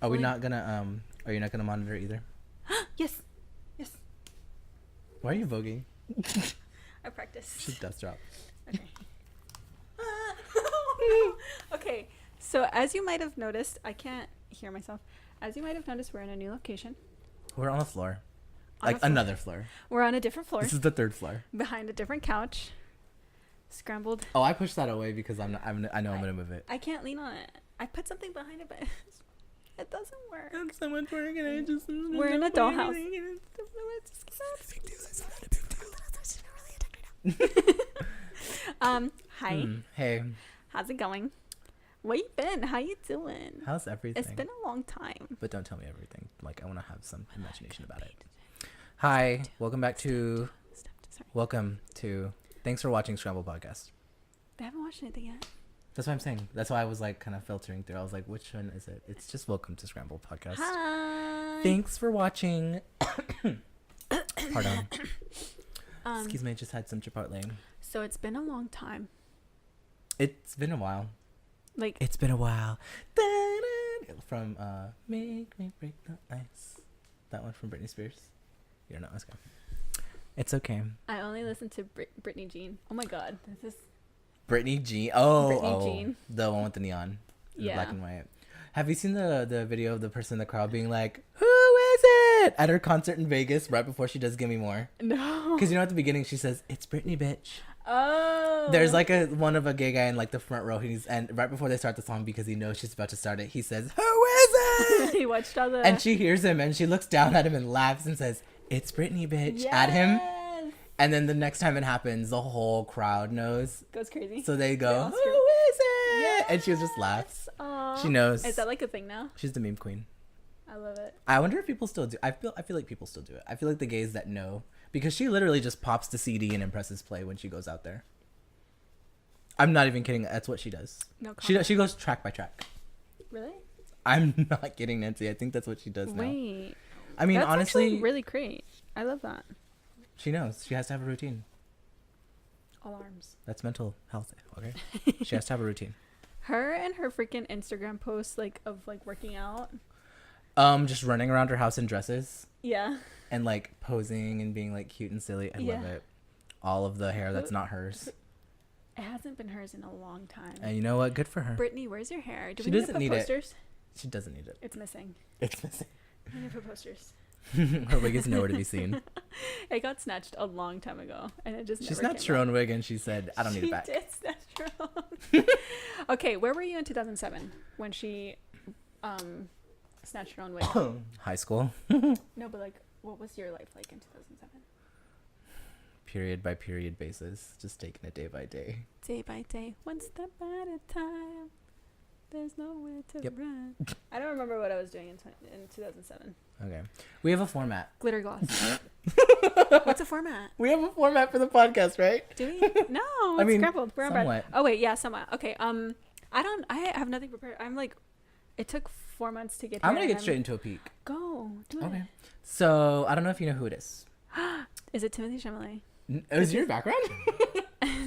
Are we not gonna Are you not gonna monitor either? Yes. Why are you voguing? I practiced. She's death drop. Okay. Okay. So as you might have noticed, I can't hear myself. As you might have noticed, we're in a new location. We're on a floor. On Like a floor. another floor. We're on a different floor. This is the third floor. Behind a different couch. Scrambled. Oh, I pushed that away because I know I'm gonna move it. I can't lean on it. I put something behind it, but it doesn't work. And someone's working and just. We're in a dollhouse. Hi. Hey. How's it going? Where you been? How you doing? How's everything? It's been a long time. But don't tell me everything. Like I want to have some imagination about it. Hi. Welcome back to. Welcome to. Thanks for watching Scrambled Podcast. They haven't watched anything yet. That's what I'm saying. That's why I was like kind of filtering through. I was like, which one is it? It's just welcome to Scrambled Podcast. Hi. Thanks for watching. Pardon. Excuse me, I just had some Chipotle. So it's been a long time. It's been a while. Like It's been a while. From Make Me Break the Ice. That one from Britney Spears. You don't know. Let's go. It's okay. I only listened to Britney Jean. Oh my god, this is Britney Jean. Oh, Britney Jean. The one with the neon. Yeah. Black and white. Have you seen the video of the person in the crowd being like, "Who is it?" at her concert in Vegas right before she does "Give Me More"? No. Because you know at the beginning she says, "It's Britney, bitch." Oh. There's like one of a gay guy in like the front row. And right before they start the song, because he knows she's about to start it, he says, "Who is it?" He watched all the. And she hears him and she looks down at him and laughs and says, "It's Britney, bitch," at him. And then the next time it happens, the whole crowd knows. Goes crazy. So they go, "Who is it?" Yes. And she just laughs. Aww. She knows. Is that like a thing now? She's the meme queen. I love it. I wonder if people still do. I feel like people still do it. I feel like the gays that know, because she literally just pops the CD and presses play when she goes out there. I'm not even kidding. That's what she does. No comment. She goes track by track. Really? I'm not kidding, Nancy. I think that's what she does now. Wait. I mean, That's honestly, actually really great. I love that. she knows. She has to have a routine. Alarms. That's mental health. Okay. She has to have a routine. Her and her freaking Instagram posts of working out. Just running around her house in dresses. Yeah. And like posing and being like cute and silly. I love it. All of the hair that's not hers. It hasn't been hers in a long time. And you know what? Good for her. Brittany, where's your hair? Do She we need to doesn't put need it. posters? She doesn't need it. It's missing. It's missing. We need to put posters. Her wig is nowhere to be seen. It got snatched a long time ago, and it just She never snatched came her back. own wig and she said, "I don't need it back." She did snatch her own. Okay, where were you in 2007 when she snatched her own wig? High school. No, but like, what was your life like in 2007? Period by period basis. Just taking it day by day. Day by day, one step at a time. There's nowhere to run. I don't remember what I was doing in 2007. Okay. We have a format. Glitter gloss. What's a format? We have a format for the podcast, right? Do we? No, it's Scrambled. We're on somewhat. Oh wait, yeah, somewhat. Okay. I have nothing prepared. I'm like, it took 4 months to get here. I'm gonna get straight into a peek. Go. Do Okay. it. So I don't know if you know who it is. Is it Timothy Chalamet? Is your background?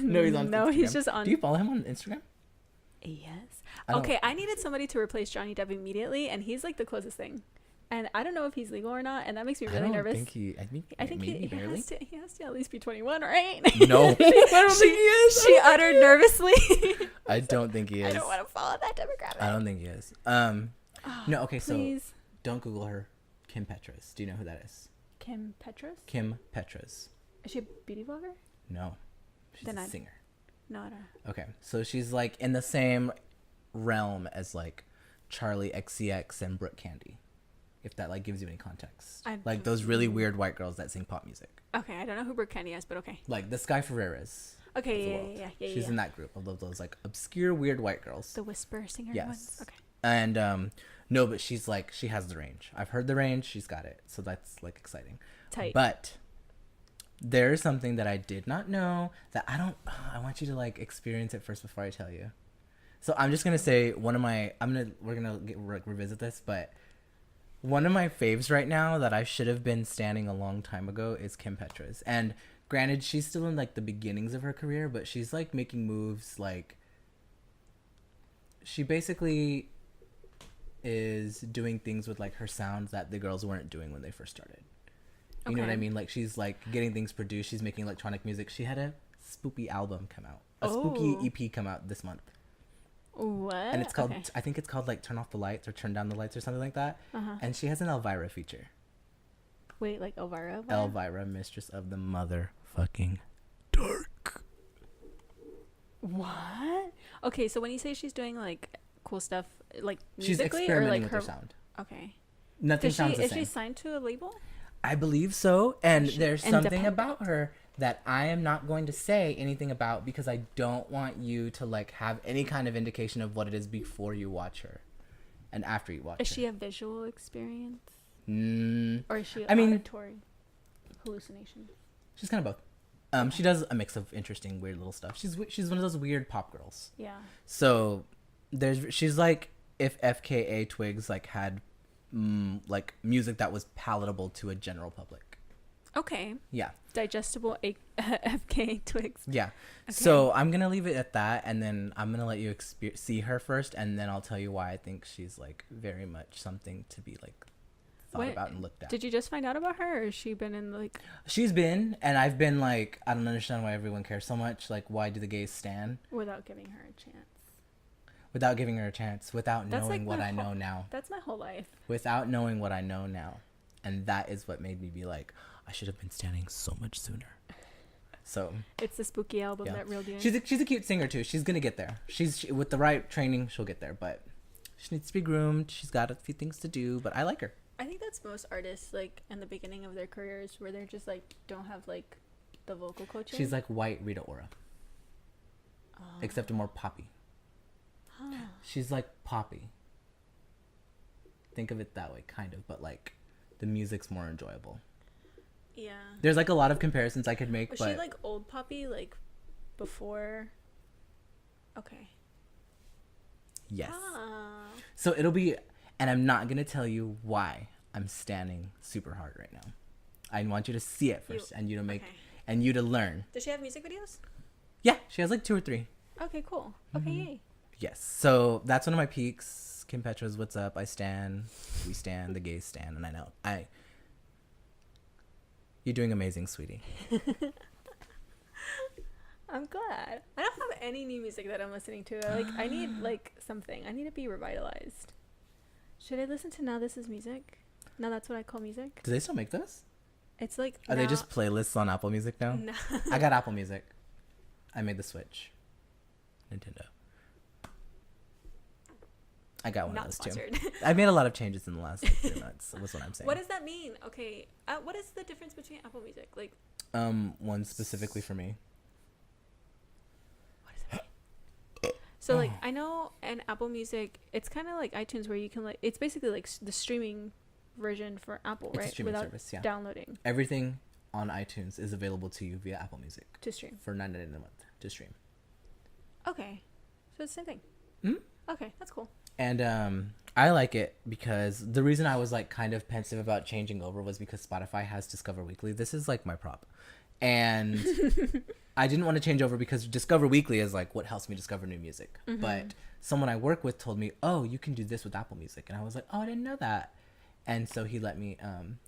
No, he's on. No, Instagram. he's just on. Do you follow him on Instagram? Yes. Okay, I needed somebody to replace Johnny Depp immediately, and he's like the closest thing. And I don't know if he's legal or not, and that makes me really nervous. I think he barely. has to at least be 21, right? No. I don't think he is. She uttered nervously. I don't think he is. I don't want to follow that demographic. I don't think he is. No, okay, please. so don't Google her. Kim Petras. Do you know who that is? Kim Petras? Kim Petras. Is she a beauty vlogger? No. She's a singer. No, I don't. Okay, so she's like in the same realm as like Charlie XCX and Brooke Candy, if that like gives you any context. Like those really weird white girls that sing pop music. Okay, I don't know who Brooke Candy is, but okay. Like the Sky Ferreras. Okay, yeah. She's in that group of those like obscure weird white girls. The whisper singer ones. Okay. And no, but she's like, she has the range. I've heard the range. She's got it. So that's like exciting. Tight. But there is something that I did not know that I want you to like experience it first before I tell you. So I'm just going to say we're going to revisit this, but one of my faves right now that I should have been standing a long time ago is Kim Petras. And granted, she's still in like the beginnings of her career, but she's like making moves like she basically is doing things with like her sounds that the girls weren't doing when they first started. You know what I mean? Like she's like getting things produced. She's making electronic music. She had a spooky album come out, a spooky EP come out this month. What? And it's called, I think it's called like Turn Off the Lights or Turn Down the Lights or something like that. And she has an Elvira feature. Wait, like Elvira? Elvira, mistress of the motherfucking dark. What? Okay, so when you say she's doing like cool stuff, like she's musically experimenting or like with her sound. Okay. Nothing sounds the is same. she signed to a label? I believe so, and there's something independent? about her that I am not going to say anything about because I don't want you to like have any kind of indication of what it is before you watch her and after you watch her. Is she a visual experience? Or is she auditory hallucination? She's kind of both. She does a mix of interesting, weird little stuff. She's one of those weird pop girls. Yeah. So she's like if FKA Twigs like had like music that was palatable to a general public. Okay. Yeah. Digestible FKA Twigs. Yeah. Okay. So I'm gonna leave it at that, and then I'm gonna let you see her first, and then I'll tell you why I think she's like very much something to be like thought about and looked at. Did you just find out about her, or has she been in like? She's been, and I've been like, I don't understand why everyone cares so much. Like, why do the gays stan? Without giving her a chance. Without giving her a chance, without That's knowing like what I know now. That's my whole life. Without knowing what I know now, and that is what made me be like, I should have been standing so much sooner. So it's the spooky album that reeled you in. She's a cute singer too. She's gonna get there. With the right training, she'll get there. But she needs to be groomed. She's got a few things to do. But I like her. I think that's most artists like in the beginning of their careers where they're just like don't have like the vocal coaching. She's like white Rita Ora, except more poppy. She's like poppy. Think of it that way, kind of. But like the music's more enjoyable. Yeah. There's like a lot of comparisons I could make. Was but she like old poppy, like before? Okay. Yes. So it'll be, and I'm not gonna tell you why I'm standing super hard right now. I want you to see it first, and you to make, and you to learn. Does she have music videos? Yeah, she has like 2 or 3. Okay, cool. Okay, yay. Yes. So that's one of my peaks. Kim Petras, what's up? I stan. We stan. The gays stan. And I know. You're doing amazing, sweetie. I'm glad. I don't have any new music that I'm listening to. Like, I need like something. I need to be revitalized. Should I listen to Now This Is Music? Now that's what I call music. Do they still make those? It's like Are they just playlists on Apple Music now? No. I got Apple Music. I made the switch. Nintendo. I got one Not of those sponsored. too. I made a lot of changes in the last 3 months. Was what I'm saying. What does that mean? Okay, what is the difference between Apple Music? Like, one specifically for me. what does it mean? So like, I know in Apple Music, it's kind of like iTunes where you can like, it's basically like the streaming version for Apple, right? It's a streaming Without service, yeah. downloading. Everything on iTunes is available to you via Apple Music To stream. for $9.99 a month to stream. Okay, so it's the same thing. Okay, that's cool. And I like it because the reason I was like kind of pensive about changing over was because Spotify has Discover Weekly. This is like my prop. And I didn't want to change over because Discover Weekly is like what helps me discover new music. But someone I work with told me, oh, you can do this with Apple Music. And I was like, oh, I didn't know that. And so he let me,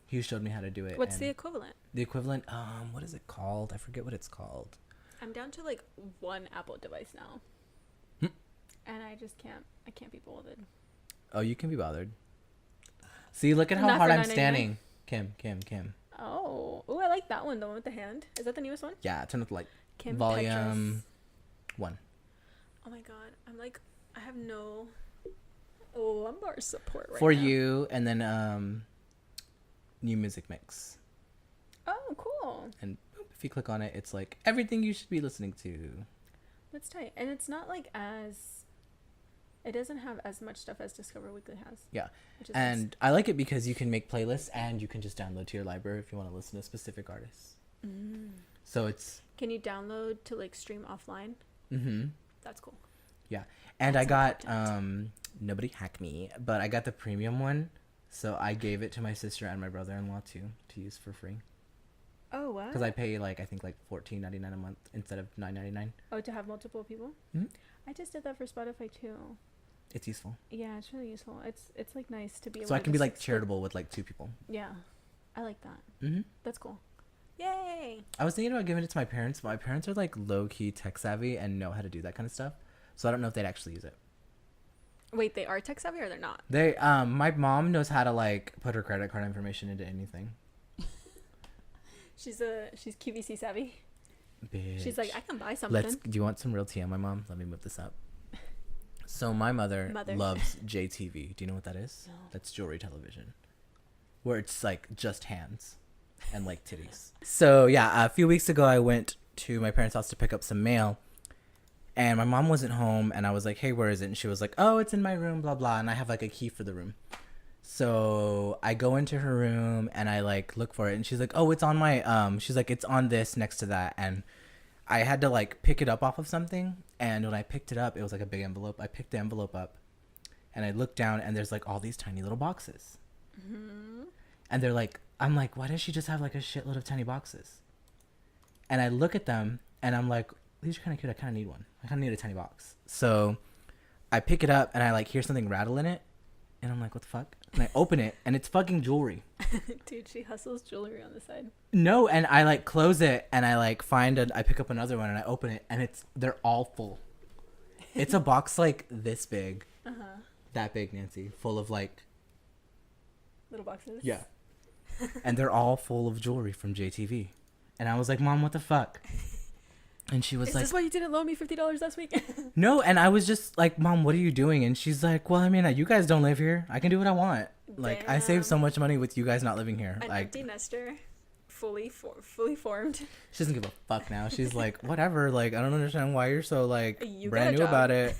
he showed me how to do it. What's the equivalent? The equivalent, what is it called? I forget what it's called. I'm down to like one Apple device now. And I just can't be bothered. Oh, you can be bothered. See, look at how Not hard for I'm $9.99? standing. Kim. Oh, I like that one, the one with the hand. Is that the newest one? Yeah, turn up like Kim volume Petras. 1. Oh my god, I'm like, I have no lumbar support right For now. you, and then new music mix. Oh, cool. And boop, if you click on it, it's like everything you should be listening to. That's tight. And it's not like it doesn't have as much stuff as Discover Weekly has. Yeah. Which is And nice. I like it because you can make playlists and you can just download to your library if you want to listen to specific artists. So it's... Can you download to like stream offline? That's cool. Yeah. And That's I got, important. nobody hack me, but I got the premium one. So I gave it to my sister and my brother-in-law too, to use for free. Oh, what? Because I pay like, I think like $14.99 a month instead of $9.99. Oh, to have multiple people? Mhm. I just did that for Spotify too. It's useful. Yeah, it's really useful. It's like nice to be able So to I can be just, like split- charitable with like 2 people. Yeah, I like that. Mm-hmm. That's cool. Yay! I was thinking about giving it to my parents, but my parents are like low key tech savvy and know how to do that kind of stuff. So I don't know if they'd actually use it. Wait, they are tech savvy or they're not? They my mom knows how to like put her credit card information into anything. She's QVC savvy. Bitch. She's like, I can buy something. Do you want some real tea on my mom? Let me move this up. So my mother loves JTV. Do you know what that is? No. That's jewelry television, where it's like just hands and like titties. So yeah, a few weeks ago I went to my parents' house to pick up some mail, and my mom wasn't home, and I was like, hey, where is it? And she was like, oh, it's in my room, blah blah, and I have like a key for the room. So I go into her room and I like look for it, and she's like, oh, it's on my she's like, it's on this next to that, and I had to like pick it up off of something, and when I picked it up, it was like a big envelope. I picked the envelope up, and I looked down, and there's like all these tiny little boxes, and they're like, I'm like, why does she just have like a shitload of tiny boxes? And I look at them, and I'm like, these are kind of cute. I kind of need one. I kind of need a tiny box. So I pick it up, and I like hear something rattle in it, and I'm like, what the fuck? And I open it, and it's fucking jewelry. Dude, she hustles jewelry on the side. No, and I like close it, and I like I pick up another one, and I open it, and they're all full. It's a box like this big, that big, Nancy, full of like little boxes. Yeah, and they're all full of jewelry from JTV, and I was like, Mom, what the fuck? And she was Is like, this why you didn't loan me $50 last week? No, and I was just like, Mom, what are you doing? And she's like, well, I mean, you guys don't live here. I can do what I want. Like, I saved so much money with you guys not living here. An Like, empty nester, fully formed. she doesn't give a fuck now. She's like, whatever. Like, I don't understand why you're so like You brand got a new job. about it.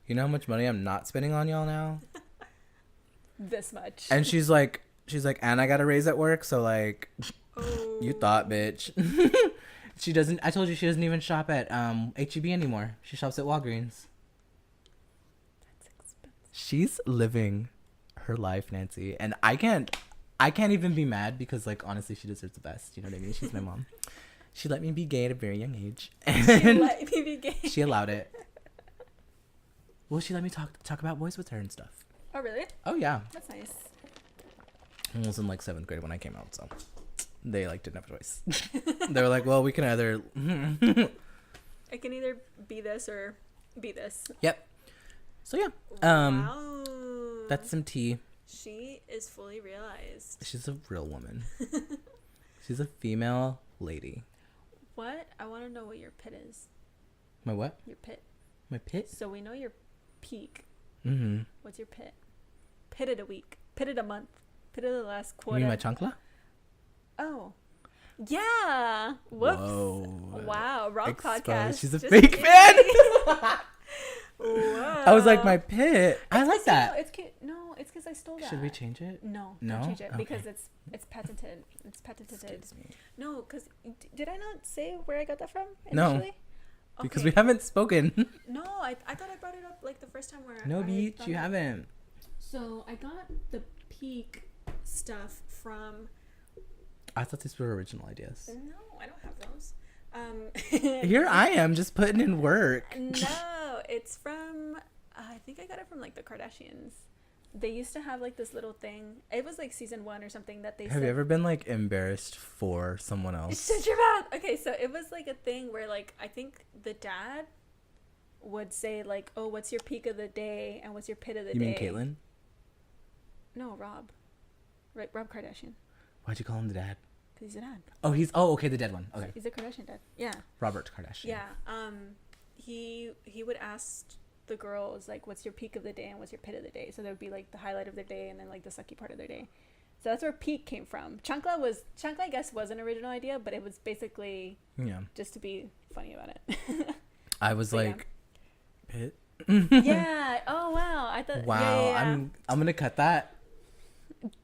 You know how much money I'm not spending on y'all now? This much. And she's like, and I got a raise at work, so like, you thought, bitch. She doesn't. I told you she doesn't even shop at H-E-B anymore. She shops at Walgreens. That's expensive. She's living her life, Nancy, and I can't even be mad because like honestly, she deserves the best. You know what I mean? She's my mom. She let me be gay at a very young age. She let me be gay. She allowed it. Well, she let me talk about boys with her and stuff. Oh really? Oh yeah. That's nice. I was in like 7th grade when I came out, so they like didn't have a choice. They were like, well, we can either It can either be this or be this. Yep. So yeah. Wow. That's some tea. She is fully realized. She's a real woman. She's a female lady. What? I want to know what your pit is. My what? Your pit. My pit? So we know your peak. Mm-hmm. What's your pit? Pit of the week. Pit of the month. Pit of the last You quarter. mean my chancla? Oh. Yeah. Whoops. Whoa. Wow. Wrong Exposed. podcast. She's a Just fake kidding. fan. Whoa. I was like, my pit. I like that. It's no, it's because I stole that. Should we change it? No, No? don't change it Okay. because it's patented. It's patented. Excuse me. No, because did I not say where I got that from No. initially? Because Okay. we haven't spoken. No, I thought I brought it up like the first time where No, I beach, thought you it- haven't. So I got the peak stuff from. I thought these were original ideas. No, I don't have those. Here I am, just putting in work. No, it's from. I think I got it from like the Kardashians. They used to have like this little thing. It was like season 1 or something that they. Have you ever been like embarrassed for someone else? Shut your mouth. Okay, so it was like a thing where like I think the dad would say like, "Oh, what's your peak of the day and what's your pit of the You day?" mean Caitlyn? No, Rob. Right, Rob Kardashian. Why'd you call him the dad? Because he's a dad. Oh, okay, the dead one. Okay. He's a Kardashian dad. Yeah. Robert Kardashian. Yeah. He would ask the girls like, "What's your peak of the day and what's your pit of the day?" So there would be like the highlight of their day and then like the sucky part of their day. So that's where peak came from. Chancla, I guess, was an original idea, but it was basically just to be funny about it. I was But like, pit. Yeah. Oh wow. I thought. Wow. Yeah. I'm gonna cut that.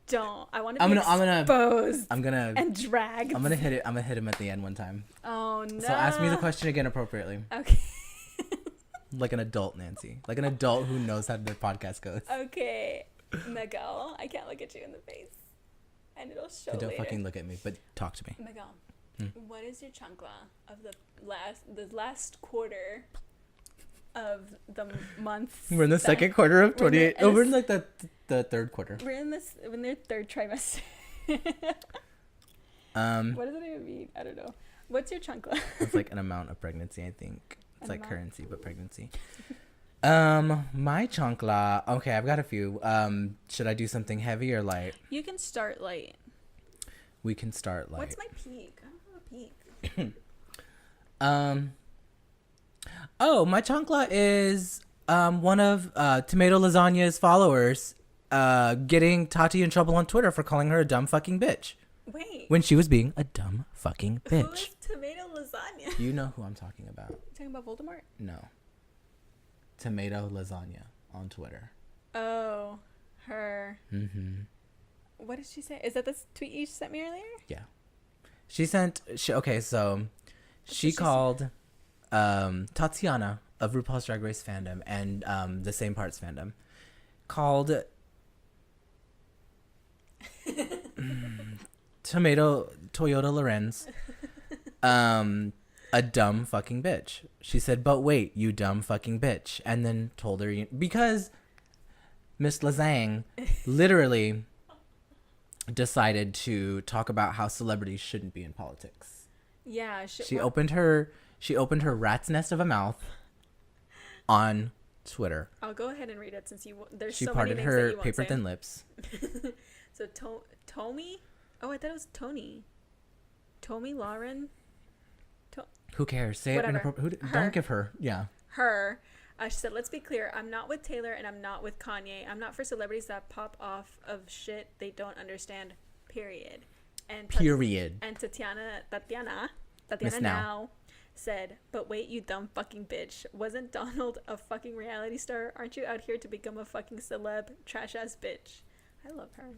Don't. I want to I'm be gonna- exposed I'm gonna and dragged. I'm gonna hit it. I'm gonna hit him at the end one time. Oh no. So ask me the question again appropriately, Okay. like an adult, Nancy, like an adult who knows how their podcast goes. Okay, Miguel. I can't look at you in the face, and it'll show Then don't later. fucking look at me, but talk to me. Miguel, Hmm. what is your chancla of the last quarter of the months. We're in the second quarter of 28. We're in like the third quarter. We're in their third trimester. What does it even mean? I don't know. What's your chancla? It's like an amount of pregnancy, I think. It's like currency, but pregnancy. My chancla. Okay, I've got a few. Should I do something heavy or light? You can start light. We can start light. What's my peak? I don't have a peak. Oh, my chancla is one of Tomato Lasagna's followers getting Tati in trouble on Twitter for calling her a dumb fucking bitch. Wait. When she was being a dumb fucking bitch. Who is Tomato Lasagna? You know who I'm talking about. You talking about Voldemort? No. Tomato Lasagna on Twitter. Oh, her. Mm-hmm. What did she say? Is that the tweet you sent me earlier? Yeah. She called Tatiana of RuPaul's Drag Race fandom and the Same Parts fandom called Toyota Lorenz a dumb fucking bitch. She said, "But wait, you dumb fucking bitch," and then told her because Miss Lazang literally decided to talk about how celebrities shouldn't be in politics. Yeah, she opened her rat's nest of a mouth on Twitter. I'll go ahead and read it since there's she so many parted names her that you won't paper say. thin lips. So Tommy? Oh, I thought it was Tony. Tommy Lauren? Who cares? Say Whatever. it. Don't give her. Yeah. Her. She said, "Let's be clear. I'm not with Taylor and I'm not with Kanye. I'm not for celebrities that pop off of shit they don't understand. Period." And Period. And Tatiana Miss now said, "But wait, you dumb fucking bitch. Wasn't Donald a fucking reality star? Aren't you out here to become a fucking celeb? Trash ass bitch." I love her.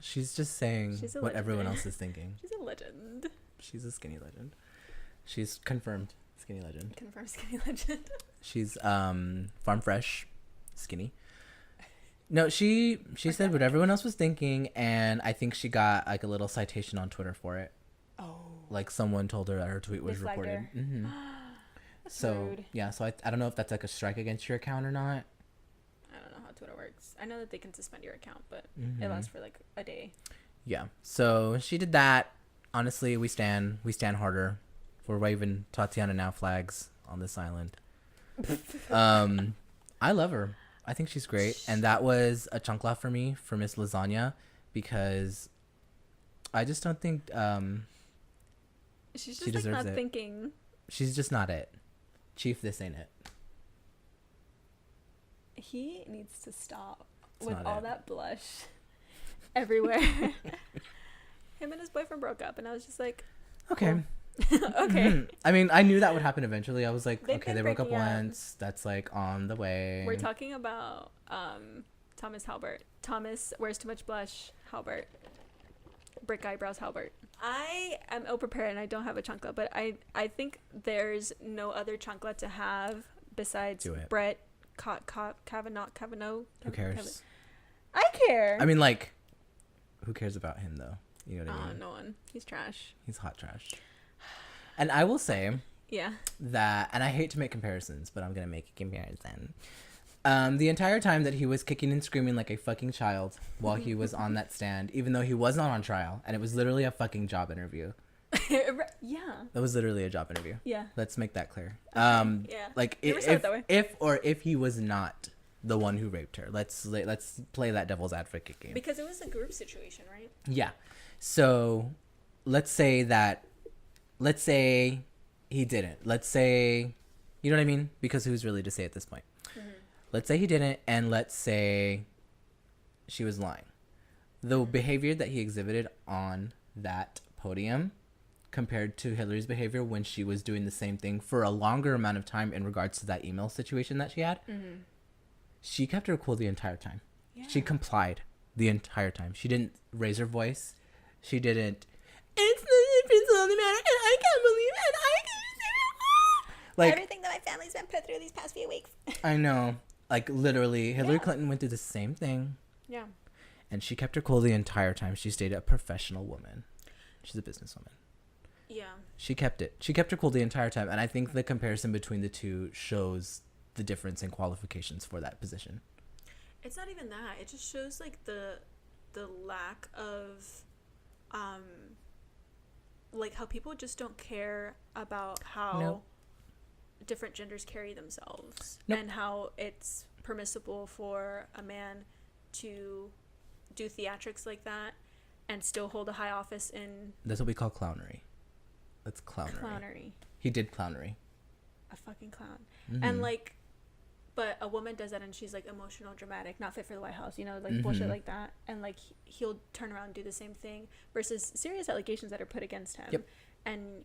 She's just saying what everyone else is thinking. She's a legend. She's a skinny legend. She's confirmed skinny legend. Confirmed skinny legend. She's farm fresh skinny. No, she said what everyone else was thinking, and I think she got like a little citation on Twitter for it. Oh. Like someone told her that her tweet was reported. Mm-hmm. So rude. yeah, so I don't know if that's like a strike against your account or not. I don't know how Twitter works. I know that they can suspend your account, but Mm-hmm. it lasts for like a day. Yeah. So she did that. Honestly, we stand harder. We're waving Tatiana now flags on this island. I love her. I think she's great. And that was a chancla for me for Miss Lasagna because I just don't think She's just she like deserves not it. thinking. She's just not it. Chief, this ain't it. He needs to stop It's with not all it. that blush everywhere. Him and his boyfriend broke up, and I was just like, Okay. cool. Okay. Mhm. I mean, I knew that would happen eventually. I was like, They've okay, been they broke up breaking up. once. That's like on the way. We're talking about Thomas Halbert. Thomas wears too much blush. Halbert. Brick eyebrows. Halbert. I am ill prepared and I don't have a chancla, but I think there's no other chancla to have besides Do it. Brett Kavanaugh. Who cares? I care. I mean, like, who cares about him though? You know what I mean? No one. He's trash. He's hot trash. And I will say Yeah. that, and I hate to make comparisons, but I'm gonna make a comparison. The entire time that he was kicking and screaming like a fucking child while he was on that stand, even though he was not on trial, and it was literally a fucking job interview. Yeah. That was literally a job interview. Yeah. Let's make that clear. Yeah. Like Never said it that way. if he was not the one who raped her, let's play that devil's advocate game. Because it was a group situation, right? Yeah. So let's say he didn't. Let's say, you know what I mean? Because who's really to say at this point? Mm-hmm. Let's say he didn't, and let's say she was lying. The behavior that he exhibited on that podium compared to Hillary's behavior when she was doing the same thing for a longer amount of time in regards to that email situation that she had, she kept her cool the entire time. Yeah. She complied the entire time. She didn't raise her voice. She didn't, it's the difference on the matter, and I can't believe it. Like, everything that my family's been put through these past few weeks. I know. Like, literally, Hillary Clinton went through the same thing. Yeah. And she kept her cool the entire time. She stayed a professional woman. She's a businesswoman. Yeah. She kept it. She kept her cool the entire time. And I think the comparison between the two shows the difference in qualifications for that position. It's not even that. It just shows like the lack of like how people just don't care about how different genders carry themselves and how it's permissible for a man to do theatrics like that and still hold a high office in... That's what we call clownery. That's clownery. He did clownery. A fucking clown. And like, but a woman does that and she's like emotional, dramatic, not fit for the White House, you know, like bullshit like that. And like he'll turn around and do the same thing versus serious allegations that are put against him. Yep. And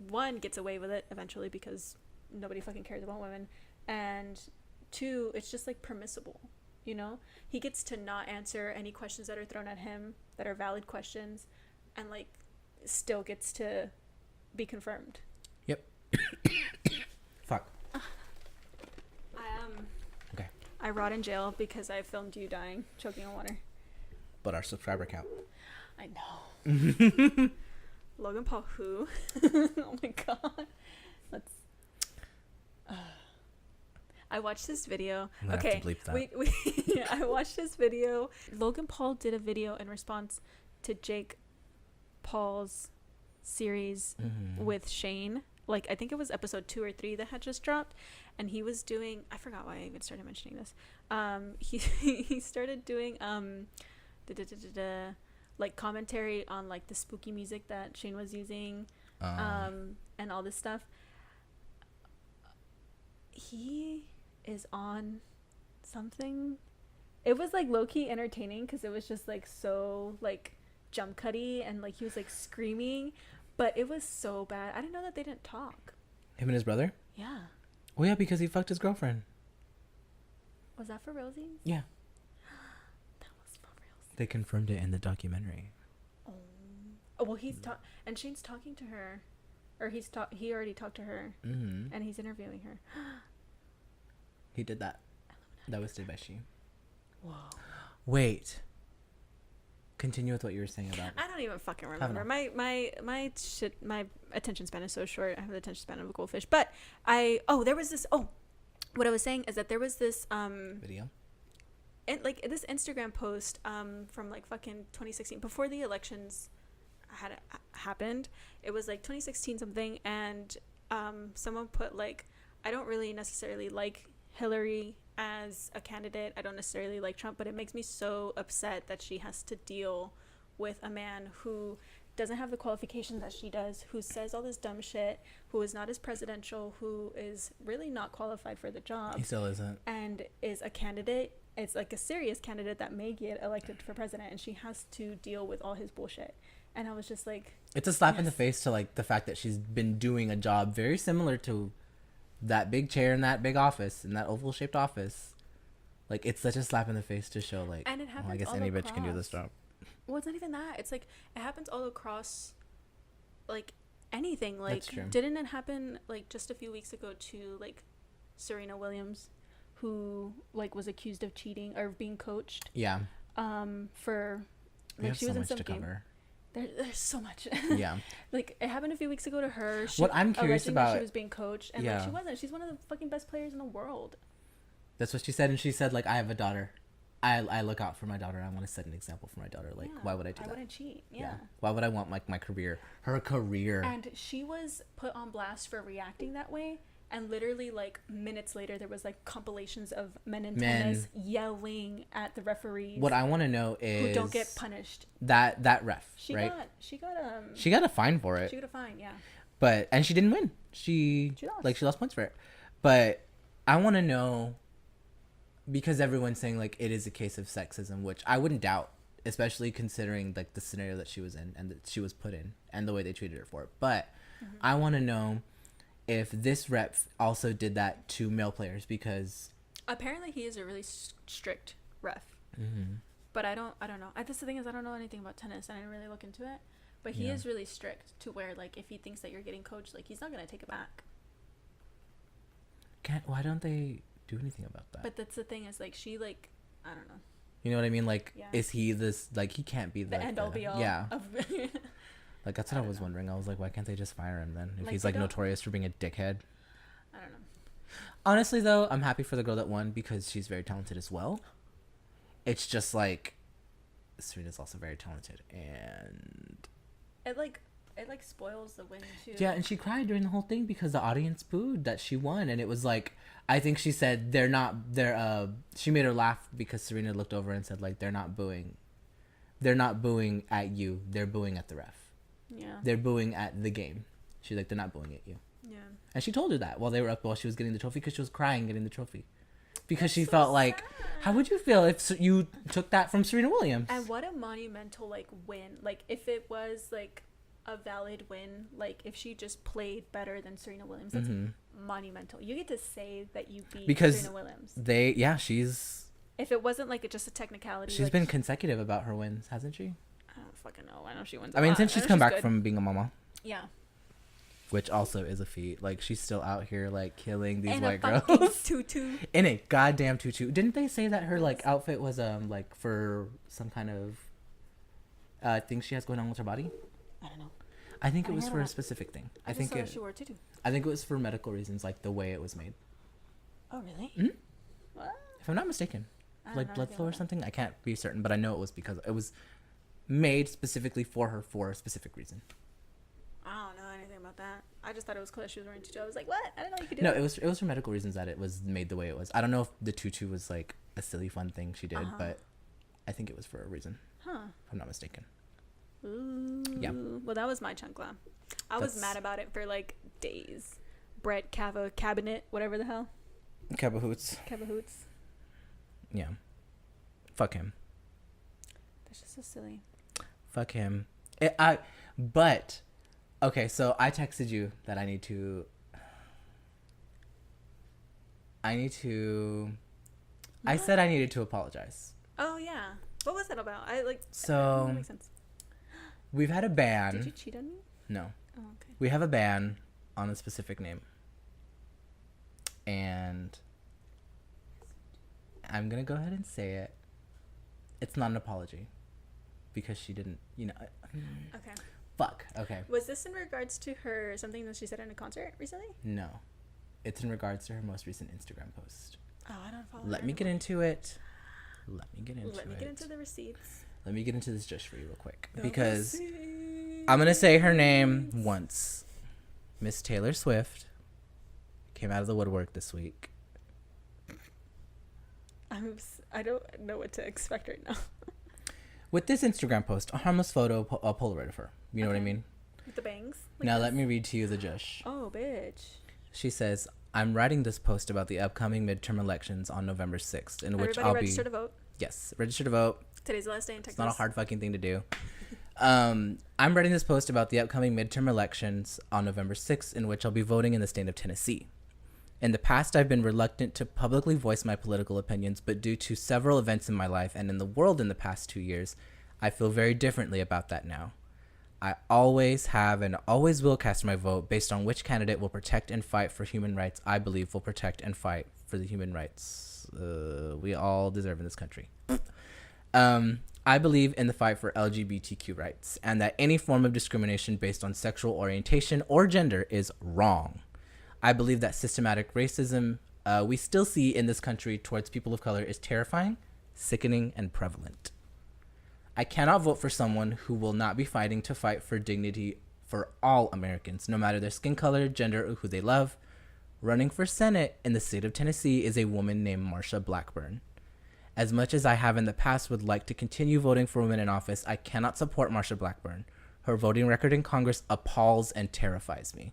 one, gets away with it eventually because nobody fucking cares about women. And two, it's just like permissible, you know? He gets to not answer any questions that are thrown at him that are valid questions and like still gets to be confirmed. Yep. Fuck. Okay. I rot in jail because I filmed you dying, choking on water. But our subscriber count. I know. Logan Paul who? Oh my god. Let's... I watched this video. Okay, I watched this video. Logan Paul did a video in response to Jake Paul's series with Shane. Like, I think it was episode 2 or 3 that had just dropped, and he was doing... I forgot why I even started mentioning this. He started doing like commentary on like the spooky music that Shane was using, and all this stuff. He is on something. It was like low-key entertaining because it was just like so like jump cutty and like he was like screaming, but it was so bad. I didn't know that they didn't talk. Him and his brother? Yeah. Oh yeah, because he fucked his girlfriend. Was that for realsies? Yeah. That was for realsies. They confirmed it in the documentary. Oh well, and Shane's talking to her, or he already talked to her, and he's interviewing her. He did that. That was did by she. Whoa. Wait. Continue with what you were saying about... I don't even fucking remember. My attention span is so short. I have the attention span of a goldfish. But there was this... Oh, what I was saying is that there was this... video? Like, this Instagram post from, like, fucking 2016. Before the elections had happened. It was, like, 2016 something. And someone put, like, I don't really necessarily like Hillary as a candidate. I don't necessarily like Trump, but it makes me so upset that she has to deal with a man who doesn't have the qualifications that she does, who says all this dumb shit, who is not as presidential, who is really not qualified for the job. He still isn't. And is a candidate. It's like a serious candidate that may get elected for president, and she has to deal with all his bullshit. And I was just like... It's a slap in the face to, like, the fact that she's been doing a job very similar to that big chair in that big office, in that oval-shaped office. Like, it's such a slap in the face to show, like, and it happens I guess any bitch can do this job. Well, it's not even that. It's like, it happens all across, like, anything. Like, That's true. Didn't it happen, like, just a few weeks ago to, like, Serena Williams, who, like, was accused of cheating or being coached? Yeah. For, like, she was in some game. There's so much. Yeah. Like, it happened a few weeks ago to her. What I'm curious about... That she was being coached, and, like, she wasn't. She's one of the fucking best players in the world. That's what she said, and she said, like, I have a daughter. I look out for my daughter. I want to set an example for my daughter. Like, why would I do that? I wouldn't cheat. Yeah. Why would I want, like, my career? Her career. And she was put on blast for reacting that way. And literally, like, minutes later, there was, like, compilations of men in tennis yelling at the referees. What I want to know is... who don't get punished. That ref, right? She got she got a fine for it. She got a fine, yeah. But... And she didn't win. She lost. Like, she lost points for it. But I want to know... Because everyone's saying, like, it is a case of sexism, which I wouldn't doubt. Especially considering, like, the scenario that she was in and that she was put in. And the way they treated her for it. But I want to know... if this rep also did that to male players, because apparently he is a really strict ref. But I don't know. That's the thing is, I don't know anything about tennis. I didn't really look into it. But he is really strict to where, like, if he thinks that you're getting coached, like, he's not gonna take it back. Why don't they do anything about that? But that's the thing is, like, she, like, I don't know. You know what I mean? Like, is he this, like, he can't be the end all be all. Yeah. Like, that's what I was wondering. I was like, why can't they just fire him then? If like, he's, like, notorious for being a dickhead. I don't know. Honestly, though, I'm happy for the girl that won because she's very talented as well. It's just like Serena's also very talented, and it spoils the win too. yeah, and she cried during the whole thing because the audience booed that she won, and it was like, I think she said she made her laugh because Serena looked over and said like they're not booing at you, they're booing at the ref. Yeah. They're booing at the game. She's like, they're not booing at you. Yeah. And she told her that while she was getting the trophy, because she was crying getting the trophy. Because That's she so felt like, sad. how would you feel if you took that from Serena Williams? And what a monumental win. If it was a valid win, if she just played better than Serena Williams, that's monumental. You get to say that you beat Serena Williams. She's... If it wasn't just a technicality. She's been consecutive about her wins, hasn't she? I don't fucking know. I know she wins. I mean, since she's come back from being a mama. Yeah. Which also is a feat. She's still out here killing these in white a girls. tutu. In a goddamn tutu. Didn't they say that her outfit was for some kind of thing she has going on with her body? I don't know. I think it was for a specific thing. I think she wore a tutu. I think it was for medical reasons, the way it was made. Oh really? Mm-hmm. What? If I'm not mistaken, blood flow or something. I can't be certain, but I know it was because it was made specifically for her for a specific reason. I don't know anything about that. I just thought it was cool that she was wearing tutu. I was like, what? I didn't know you could do No, that. it was for medical reasons that it was made the way it was. I don't know if the tutu was a silly fun thing she did, but I think it was for a reason. Huh. If I'm not mistaken. Ooh. Yeah. Well, that was my chancla. I was mad about it for days. Brett Cabinet, whatever the hell. Cabahoots. Yeah. Fuck him. That's just so silly. Fuck him. But okay, so I texted you that I need to. What? I said I needed to apologize. Oh yeah. What was that about? So that makes sense. We've had a ban. Did you cheat on me? No. Oh, okay. We have a ban on a specific name. And I'm going to go ahead and say it. It's not an apology. Because she didn't, Okay. Fuck. Okay. Was this in regards to something that she said in a concert recently? No. It's in regards to her most recent Instagram post. Oh, I don't follow Let me get into it. Let me get into the receipts. Let me get into this just for you real quick. Because I'm going to say her name once. Miss Taylor Swift came out of the woodwork this week. I don't know what to expect right now. With this Instagram post, a harmless photo, a Polaroid of her. You know what I mean? With the bangs? Now let me read to you the Jush. Oh, bitch. She says, I'm writing this post about the upcoming midterm elections on November 6th, in which I'll be... register to vote. Yes, register to vote. Today's the last day in Texas. It's not a hard fucking thing to do. I'm writing this post about the upcoming midterm elections on November 6th, in which I'll be voting in the state of Tennessee. In the past, I've been reluctant to publicly voice my political opinions, but due to several events in my life and in the world in the past 2 years, I feel very differently about that now. I always have and always will cast my vote based on which candidate will protect and fight for human rights I believe will protect and fight for the human rights we all deserve in this country. I believe in the fight for LGBTQ rights and that any form of discrimination based on sexual orientation or gender is wrong. I believe that systematic racism we still see in this country towards people of color is terrifying, sickening, and prevalent. I cannot vote for someone who will not be fighting to fight for dignity for all Americans, no matter their skin color, gender, or who they love. Running for Senate in the state of Tennessee is a woman named Marsha Blackburn. As much as I have in the past would like to continue voting for women in office, I cannot support Marsha Blackburn. Her voting record in Congress appalls and terrifies me.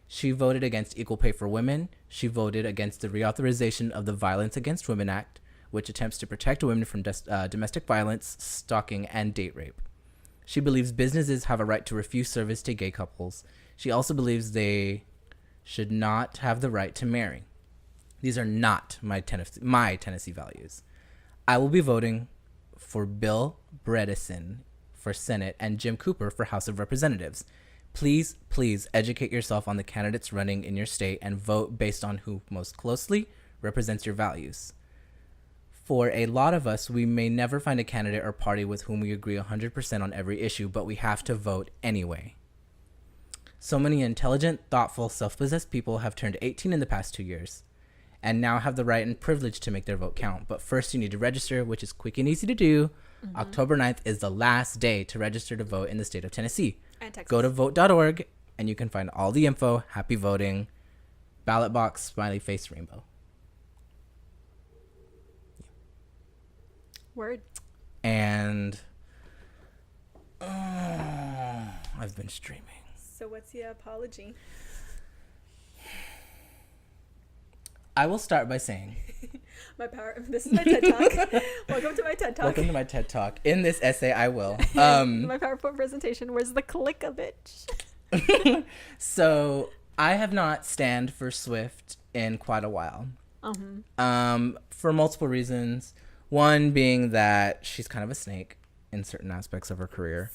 She voted against equal pay for women. She voted against the reauthorization of the Violence Against Women Act, which attempts to protect women from domestic violence, stalking, and date rape. She believes businesses have a right to refuse service to gay couples. She also believes they should not have the right to marry. These are not my Tennessee values. I will be voting for Bill Bredesen for Senate and Jim Cooper for House of Representatives. Please, please educate yourself on the candidates running in your state and vote based on who most closely represents your values. For a lot of us, we may never find a candidate or party with whom we agree 100% on every issue, but we have to vote anyway. So many intelligent, thoughtful, self-possessed people have turned 18 in the past 2 years. and now have the right and privilege to make their vote count. But first, you need to register, which is quick and easy to do. October 9th is the last day to register to vote in the state of Tennessee. And Texas. Go to vote.org, and you can find all the info. Happy voting. Ballot box, smiley face, rainbow. Word. And I've been streaming. So what's the apology? I will start by saying, This is my TED Talk. Welcome to my TED Talk. welcome to my TED Talk. In this essay, I will. My PowerPoint presentation. Where's the click of it? So I have not stand for Swift in quite a while. For multiple reasons. One being that she's kind of a snake in certain aspects of her career.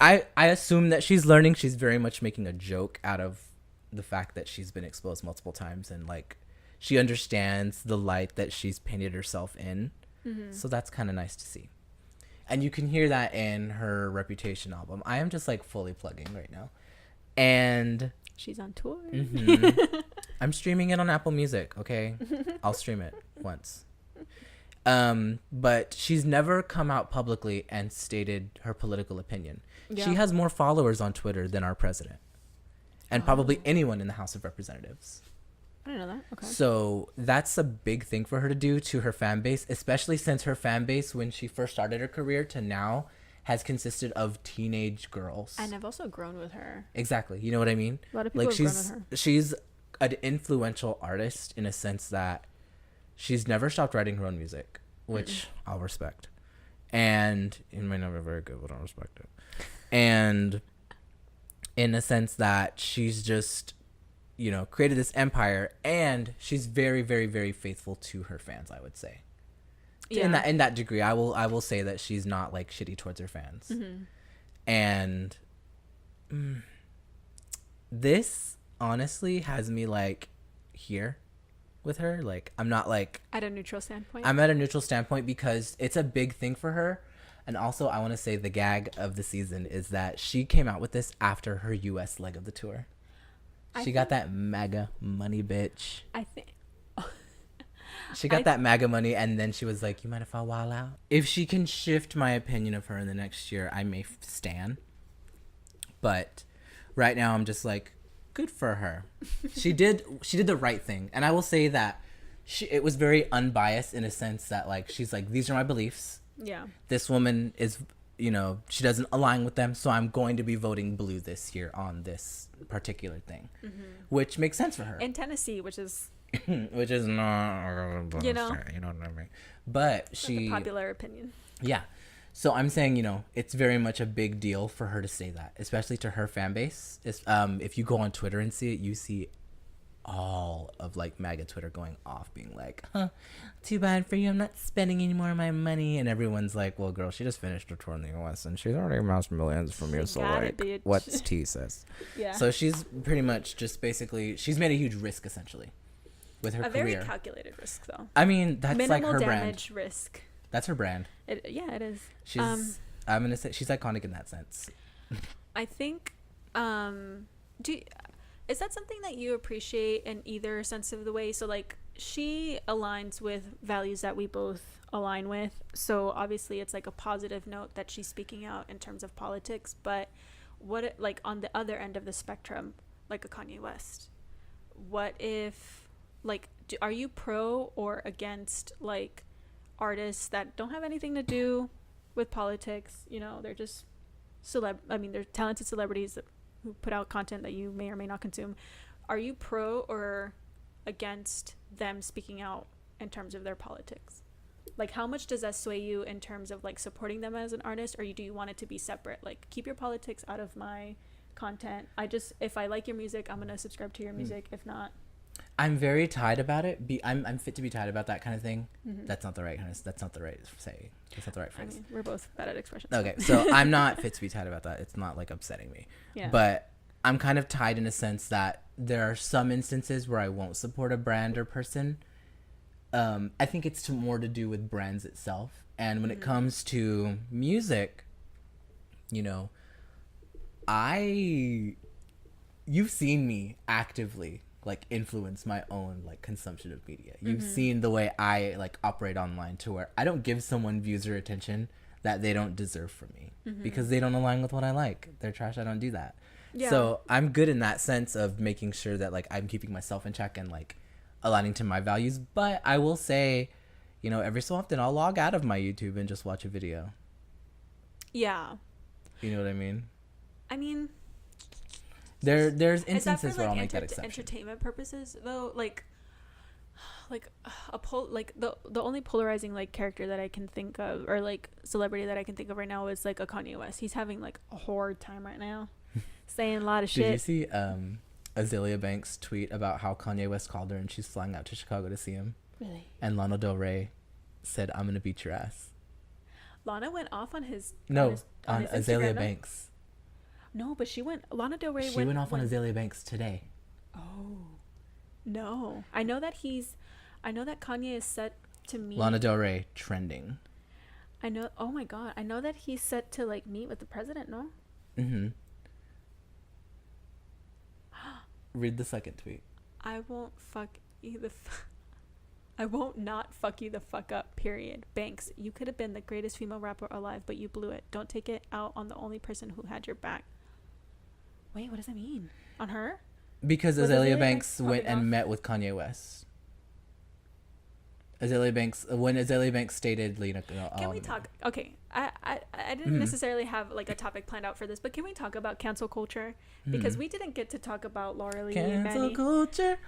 I assume that she's learning. She's very much making a joke out of the fact that she's been exposed multiple times, and like she understands the light that she's painted herself in. So that's kind of nice to see. And you can hear that in her Reputation album. I am just like fully plugging right now. And she's on tour. I'm streaming it on Apple Music, okay? I'll stream it once. But she's never come out publicly and stated her political opinion. Yeah. She has more followers on Twitter than our president. And probably anyone in the House of Representatives. I didn't know that. Okay. So that's a big thing for her to do to her fan base, especially since her fan base, when she first started her career to now, has consisted of teenage girls. And I've also grown with her. Exactly. You know what I mean? A lot of people have grown with her. She's an influential artist in a sense that she's never stopped writing her own music, which I'll respect. And it might not be very good, but I'll respect it. And in a sense that she's just, you know, created this empire, and she's very, very, very faithful to her fans, I would say. Yeah. In that degree, I will say that she's not like shitty towards her fans. And this honestly has me like here with her. Like I'm not like at a neutral standpoint. I'm at a neutral standpoint because it's a big thing for her. And also I want to say the gag of the season is that she came out with this after her US leg of the tour. She got that MAGA money, bitch. I think she got that MAGA money, and then she was like, you mind if I wild out? If she can shift my opinion of her in the next year, I may stan. But right now I'm just like, good for her. She did the right thing. And I will say that it was very unbiased in a sense that like she's like, these are my beliefs. Yeah. This woman is, you know, she doesn't align with them, so I'm going to be voting blue this year on this particular thing. Which makes sense for her. In Tennessee, which is not, you know what I mean. But she, the popular opinion. Yeah. So I'm saying, you know, it's very much a big deal for her to say that, especially to her fan base. If you go on Twitter and see it, you see all of like MAGA Twitter going off, being like, too bad for you, I'm not spending any more of my money. And everyone's like, well, girl, she just finished her tour in the US and she's already amassed millions from you, so like, what's tea, sis? Yeah. So she's pretty much just basically, she's made a huge risk essentially with her career. A very calculated risk, though. I mean, that's minimal like her damage brand. Risk. That's her brand. It is. She's. I'm gonna say she's iconic in that sense. I think. Is that something that you appreciate in either sense of the way? So, like, she aligns with values that we both align with. So obviously, it's like a positive note that she's speaking out in terms of politics. But what, like, on the other end of the spectrum, like a Kanye West, what if, like, are you pro or against like artists that don't have anything to do with politics? You know, they're just they're talented celebrities who put out content that you may or may not consume. Are you pro or against them speaking out in terms of their politics? Like, how much does that sway you in terms of like supporting them as an artist, or do you want it to be separate? Like, keep your politics out of my content. If I like your music, I'm gonna subscribe to your music. If not, I'm very tied about it. I'm fit to be tied about that kind of thing. That's not the right kind of. That's not the right say. That's not the right phrase. I mean, we're both bad at expressions. Okay, so I'm not fit to be tied about that. It's not like upsetting me. Yeah. But I'm kind of tied in a sense that there are some instances where I won't support a brand or person. I think it's more to do with brands itself. And when it comes to music, you know, you've seen me actively like influence my own like consumption of media. You've seen the way I like operate online, to where I don't give someone views or attention that they don't deserve from me because they don't align with what I like. They're trash. I don't do that. Yeah. So I'm good in that sense of making sure that like I'm keeping myself in check and like aligning to my values. But I will say, you know, every so often I'll log out of my YouTube and just watch a video. Yeah. You know what I mean? I mean, there's instances where I'll make that exception. Entertainment purposes though, like the only polarizing like character that I can think of, or like celebrity that I can think of right now, is like a Kanye West. He's having like a hard time right now, saying a lot of shit. Did you see Azealia Banks' tweet about how Kanye West called her and she's flying out to Chicago to see him? Really? And Lana Del Rey said, "I'm gonna beat your ass." Lana went off on his on his Azealia Banks. No, but Lana Del Rey went off on Azealia Banks today. Oh, no. I know that Kanye is set to meet. Lana Del Rey trending. I know. Oh my God. I know that he's set to like meet with the president. No. Mm-hmm. Read the second tweet. I won't not fuck you the fuck up, period. Banks, you could have been the greatest female rapper alive, but you blew it. Don't take it out on the only person who had your back. Wait, what does that mean? On her? Because Azealia Banks went and met with Kanye West. When Azealia Banks stated, you know, can we talk? Okay, I didn't necessarily have like a topic planned out for this, but can we talk about cancel culture? Because we didn't get to talk about Laura Lee and Manny. Cancel culture.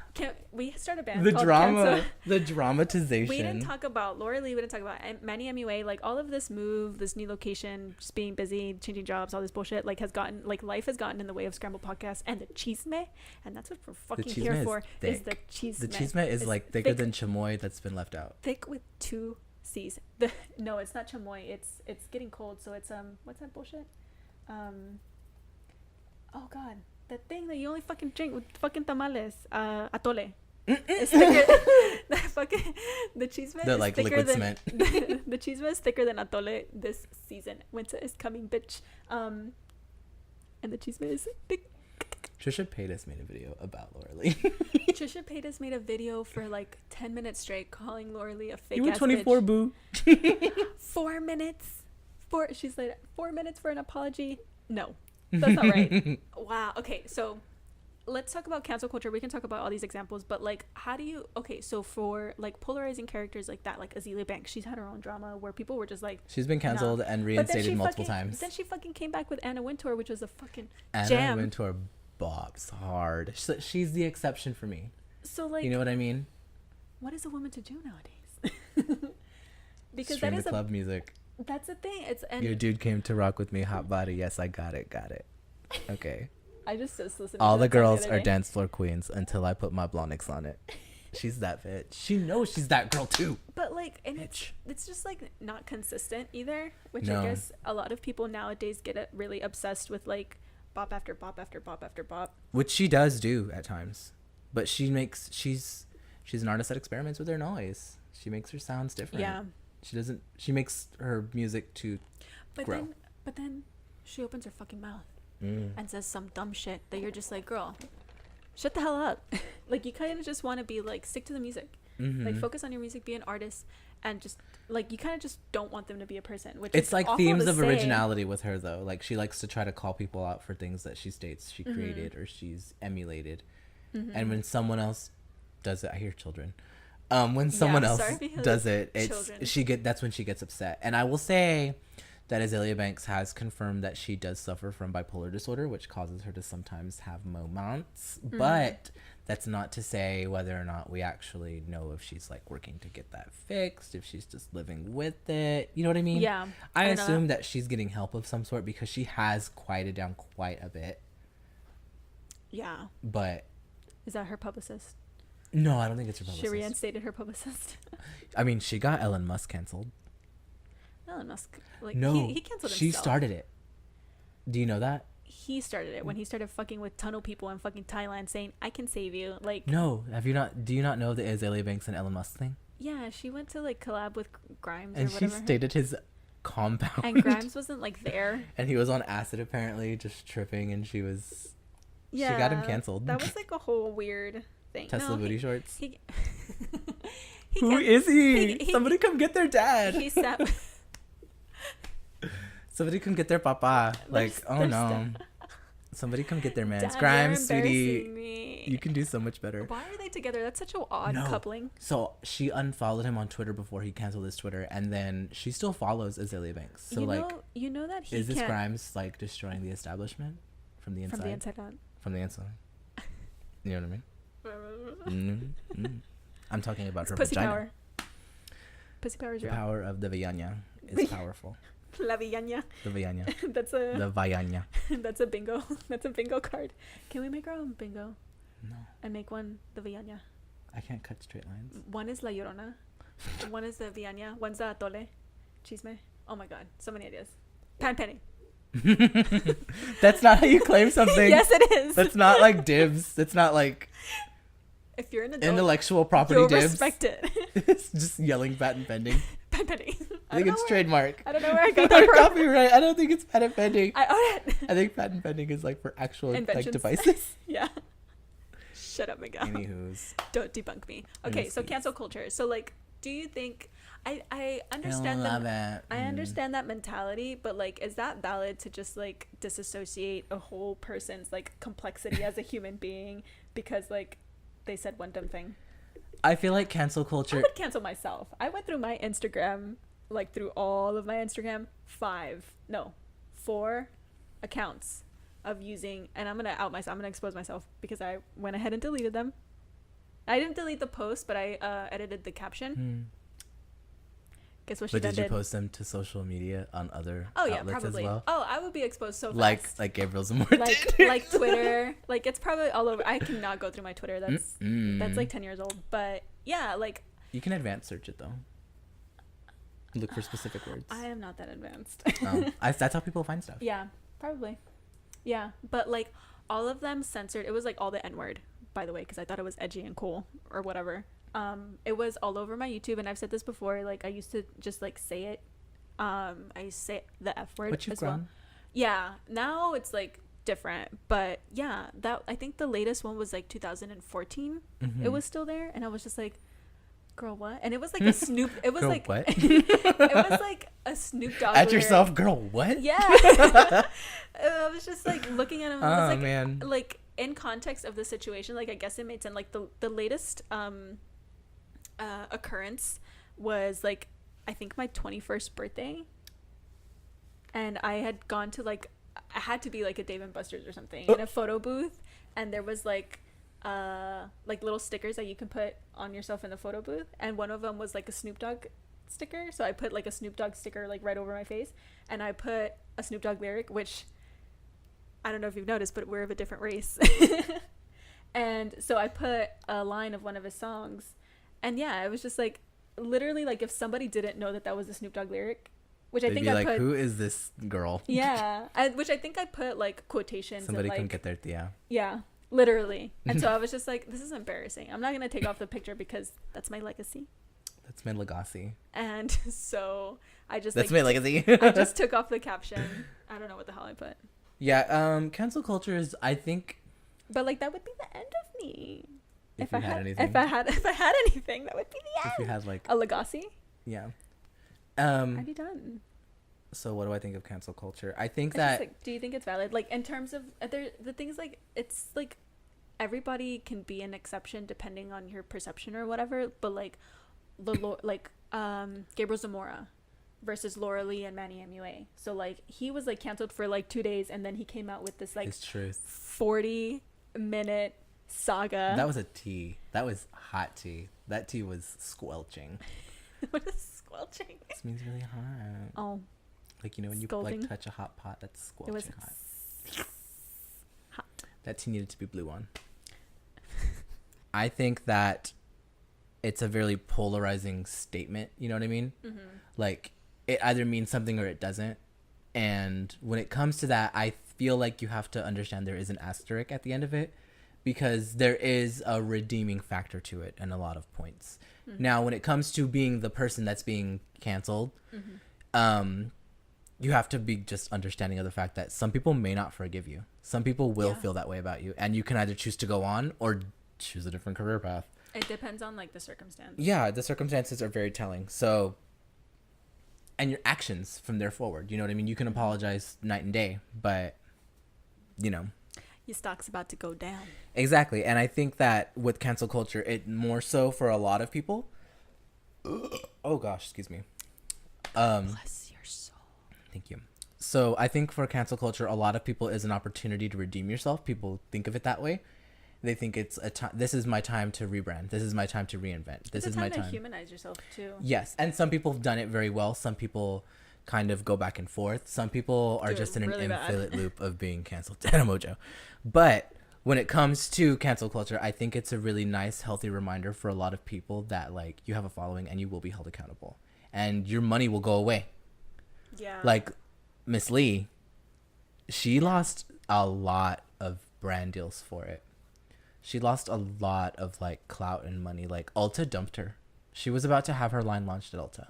We started a band the called drama, Cancel. the dramatization. We didn't talk about Laura Lee. We didn't talk about Manny MUA. Like all of this move, this new location, just being busy, changing jobs, all this bullshit. Like life has gotten in the way of Scrambled podcast and the chisme, and that's what we're fucking here for. Is the chisme. The chisme is like thicker than chamoy that's been left out. Thick with 2 C's. No, it's not chamoy. It's getting cold, so it's what's that bullshit? Oh God, that thing that you only fucking drink with fucking tamales. Atole. It's thicker. The chisme. The like liquid cement. The chisme is thicker than atole this season. Winter is coming, bitch. And the chisme is thick. Trisha Paytas made a video about Laura Lee. Trisha Paytas made a video for like 10 minutes straight calling Laura Lee a fake You were ass 24, bitch. boo. 4 minutes. She's like 4 minutes for an apology. No, that's not right. Wow. Okay, so let's talk about cancel culture. We can talk about all these examples, but like, how do you? Okay, so for like polarizing characters like that, like Azealia Banks, she's had her own drama where people were just like, she's been canceled and reinstated multiple times. Then she fucking came back with Anna Wintour, which was a fucking Anna jam. Wintour bobs hard. She's the exception for me. So like, you know what I mean? What is a woman to do nowadays? Because stream that is the club music. That's the thing. Your dude came to rock with me, hot body. Yes, I got it. Okay. I just listened. All the girls are dance floor queens until I put my Blonix on it. She's that bitch. She knows she's that girl too. But like, and it's just like not consistent either, which I guess a lot of people nowadays get really obsessed with, like bop after bop after bop after bop. Which she does do at times, but she's an artist that experiments with her noise. She makes her sounds different. Yeah. She makes her music to grow. But then she opens her fucking mouth and says some dumb shit that you're just like, girl, shut the hell up. Like, you kind of just want to be like, stick to the music. Like, focus on your music, be an artist, and just like, you kind of just don't want them to be a person, which it's is like awful themes to of say. originality with her though. Like, she likes to try to call people out for things that she states she created or she's emulated. And when someone else does it, I hear children. When someone else does it, that's when she gets upset. And I will say that Azealia Banks has confirmed that she does suffer from bipolar disorder, which causes her to sometimes have moments. But that's not to say whether or not we actually know if she's like working to get that fixed, if she's just living with it. You know what I mean? Yeah. I assume that she's getting help of some sort because she has quieted down quite a bit. Yeah. But is that her publicist? No, I don't think it's her publicist. She reinstated her publicist. I mean, she got Elon Musk canceled. Elon Musk, like, no, he canceled himself. She started it. Do you know that? He started it when he started fucking with tunnel people in fucking Thailand, saying, "I can save you." Like, no, have you not? Do you not know the Azealia Banks and Elon Musk thing? Yeah, she went to like collab with Grimes and or whatever. she stayed at his compound. And Grimes wasn't like there. And he was on acid apparently, just tripping, and she was. Yeah, she got him canceled. That was like a whole weird thing. Tesla booty shorts. He Who is he? Somebody come get their dad. He sat. Somebody come get their papa. Like, oh no. Somebody come get their man. Grimes, sweetie. Me. You can do so much better. Why are they together? That's such an odd coupling. So she unfollowed him on Twitter before he canceled his Twitter, and then she still follows Azalea Banks. So you know that he is this Grimes like destroying the establishment from the inside? From the inside out. From the inside. You know what I mean? Mm-hmm. I'm talking about her pussy vagina. Power. Pussy power is real. The power of the villana is powerful. La villana. The villana. The villana. That's a bingo. That's a bingo card. Can we make our own bingo? No. And make one the villana. I can't cut straight lines. One is La Llorona. One is the villana. One's the atole. Chisme. Oh my god. So many ideas. Pan penny. That's not how you claim something. Yes, it is. That's not like dibs. It's not like if you're an adult, intellectual property you'll dibs. Respect it. It's just yelling patent pending. Patent pending. I think it's trademark. I don't know where I got that from. Copyright. I don't think it's patent pending. I own it. I think patent pending is like for actual like devices. Yeah. Shut up, Miguel. Anywho's. Don't debunk me. Okay, so cancel culture. So like, do you think I understand that I understand that mentality, but like, is that valid to just like disassociate a whole person's like complexity as a human being because like they said one dumb thing? I feel like cancel culture. I would cancel myself. I went through my Instagram, like through all of my Instagram, 4 accounts of using, and I'm gonna out myself. I'm gonna expose myself because I went ahead and deleted them. I didn't delete the post, but I edited the caption. Guess what she did? But did you post them to social media on other outlets probably. as well? Oh, I would be exposed so fast. Like Gabriel Zamora like Twitter. Like it's probably all over. I cannot go through my Twitter. That's like 10 years old. But yeah, like you can advanced search it though. Look for specific words. I am not that advanced. That's how people find stuff. Yeah, probably. Yeah, but like all of them censored. It was like all the N-word, by the way, because I thought it was edgy and cool or whatever. It was all over my YouTube, and I've said this before. Like I used to just like say it. I used to say the F word as well. Yeah, now it's like different, but yeah, that I think the latest one was like 2014. It was still there, and I was just like, "Girl, what?" And it was like a Snoop. It was girl, like what? It was like a Snoop Dogg. At yourself, girl, what? Yeah. I was just like looking at him. Oh like, man. Like in context of the situation, like I guess it made sense. Like the latest occurrence was like I think my 21st birthday, and I had gone to like I had to be like a Dave and Buster's or something in a photo booth, and there was like little stickers that you can put on yourself in the photo booth, and one of them was like a Snoop Dogg sticker, so I put like a Snoop Dogg sticker like right over my face, and I put a Snoop Dogg lyric, which I don't know if you've noticed, but we're of a different race. And so I put a line of one of his songs, and yeah, it was just like literally like if somebody didn't know that was a Snoop Dogg lyric, which they'd I think be I like, put, who is this girl? Yeah, which I think I put like quotations. Somebody and, can like, get their tia. Yeah, literally. And so I was just like, this is embarrassing. I'm not gonna take off the picture because that's my legacy. That's my legacy. And so I just that's my legacy. I just took off the caption. I don't know what the hell I put. Yeah, cancel culture is, I think. But like that would be the end of me. If I had anything. If I had anything, that would be the end. If you had like a legacy. Yeah. I'd be done. So what do I think of cancel culture? I think it's that. Just, like, do you think it's valid? Like in terms of the things like it's like everybody can be an exception depending on your perception or whatever. But like Gabriel Zamora versus Laura Lee and Manny MUA. So like he was like canceled for like 2 days, and then he came out with this like 40-minute saga. That was a tea. That was hot tea. That tea was squelching. What is squelching? This means really hot. Oh. Like, you know, when Scalding. you like touch a hot pot, that's squelching it was hot. That tea needed to be blue on. I think that it's a very polarizing statement. You know what I mean? Mm-hmm. Like, it either means something or it doesn't. And when it comes to that, I feel like you have to understand there is an asterisk at the end of it, because there is a redeeming factor to it in a lot of points. Mm-hmm. Now, when it comes to being the person that's being canceled, you have to be just understanding of the fact that some people may not forgive you. Some people will feel that way about you, and you can either choose to go on or choose a different career path. It depends on like the circumstance. Yeah, the circumstances are very telling. So, and your actions from there forward. You know what I mean? You can apologize night and day, but, you know. Your stock's about to go down. Exactly. And I think that with cancel culture, it more so for a lot of people. Oh, gosh, excuse me. Bless your soul. Thank you. So I think for cancel culture, a lot of people is an opportunity to redeem yourself. People think of it that way. They think it's a time. This is my time to rebrand. This is my time to reinvent. This is my time to humanize yourself too. Yes, and some people have done it very well. Some people kind of go back and forth. Some people are just in really an infinite loop of being canceled. Mojo. But when it comes to cancel culture, I think it's a really nice, healthy reminder for a lot of people that like you have a following and you will be held accountable, and your money will go away. Yeah. Like Miss Lee, she lost a lot of brand deals for it. She lost a lot of like clout and money. Like Ulta dumped her. She was about to have her line launched at Ulta.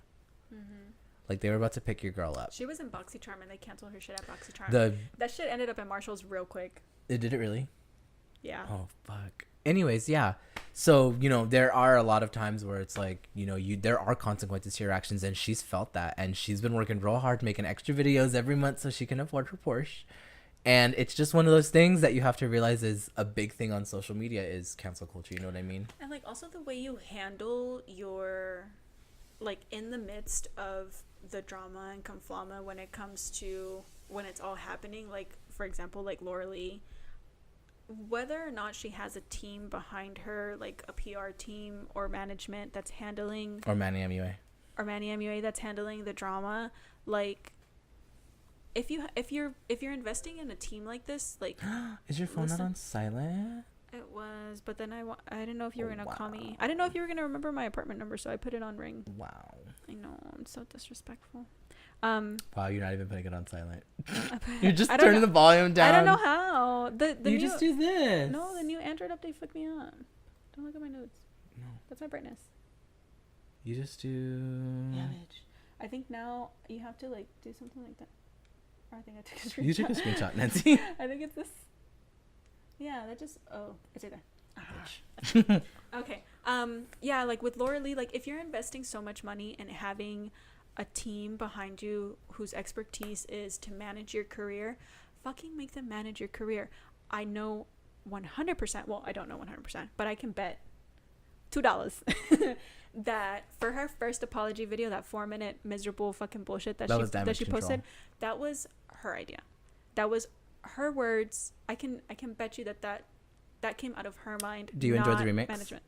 Mm-hmm. Like they were about to pick your girl up. She was in BoxyCharm and they canceled her shit at BoxyCharm. That shit ended up at Marshall's real quick. Did it really? Yeah. Oh fuck. Anyways, yeah. So, you know, there are a lot of times where it's like, you know, there are consequences to your actions, and she's felt that, and she's been working real hard making extra videos every month so she can afford her Porsche. And it's just one of those things that you have to realize is a big thing on social media is cancel culture. You know what I mean? And like also the way you handle your, like in the midst of the drama and conflama when it comes to when it's all happening. Like for example, like Laura Lee, whether or not she has a team behind her, like a PR team or management that's handling, or Manny MUA that's handling the drama, like. If you're investing in a team like this, like is your phone not on silent? It was, but then I didn't know if you were gonna call me. I didn't know if you were gonna remember my apartment number, so I put it on ring. Wow. I know, I'm so disrespectful. Wow, you're not even putting it on silent. You're just turning the volume down. I don't know how. You just do this. No, the new Android update fucked me up. Don't look at my notes. No. That's my brightness. You just do. Yeah, bitch. I think now you have to like do something like that. I think I took a screenshot. You took a screenshot, Nancy. I think it's this. Yeah, that just. Oh, it's right there. Okay. Yeah, like with Laura Lee, like if you're investing so much money and having a team behind you whose expertise is to manage your career, fucking make them manage your career. I know 100%. Well, I don't know 100%, but I can bet $2 that for her first apology video, that 4-minute miserable fucking bullshit that she posted, that was her idea. That was her words. I can bet you that came out of her mind. Do you enjoy the remix? Management.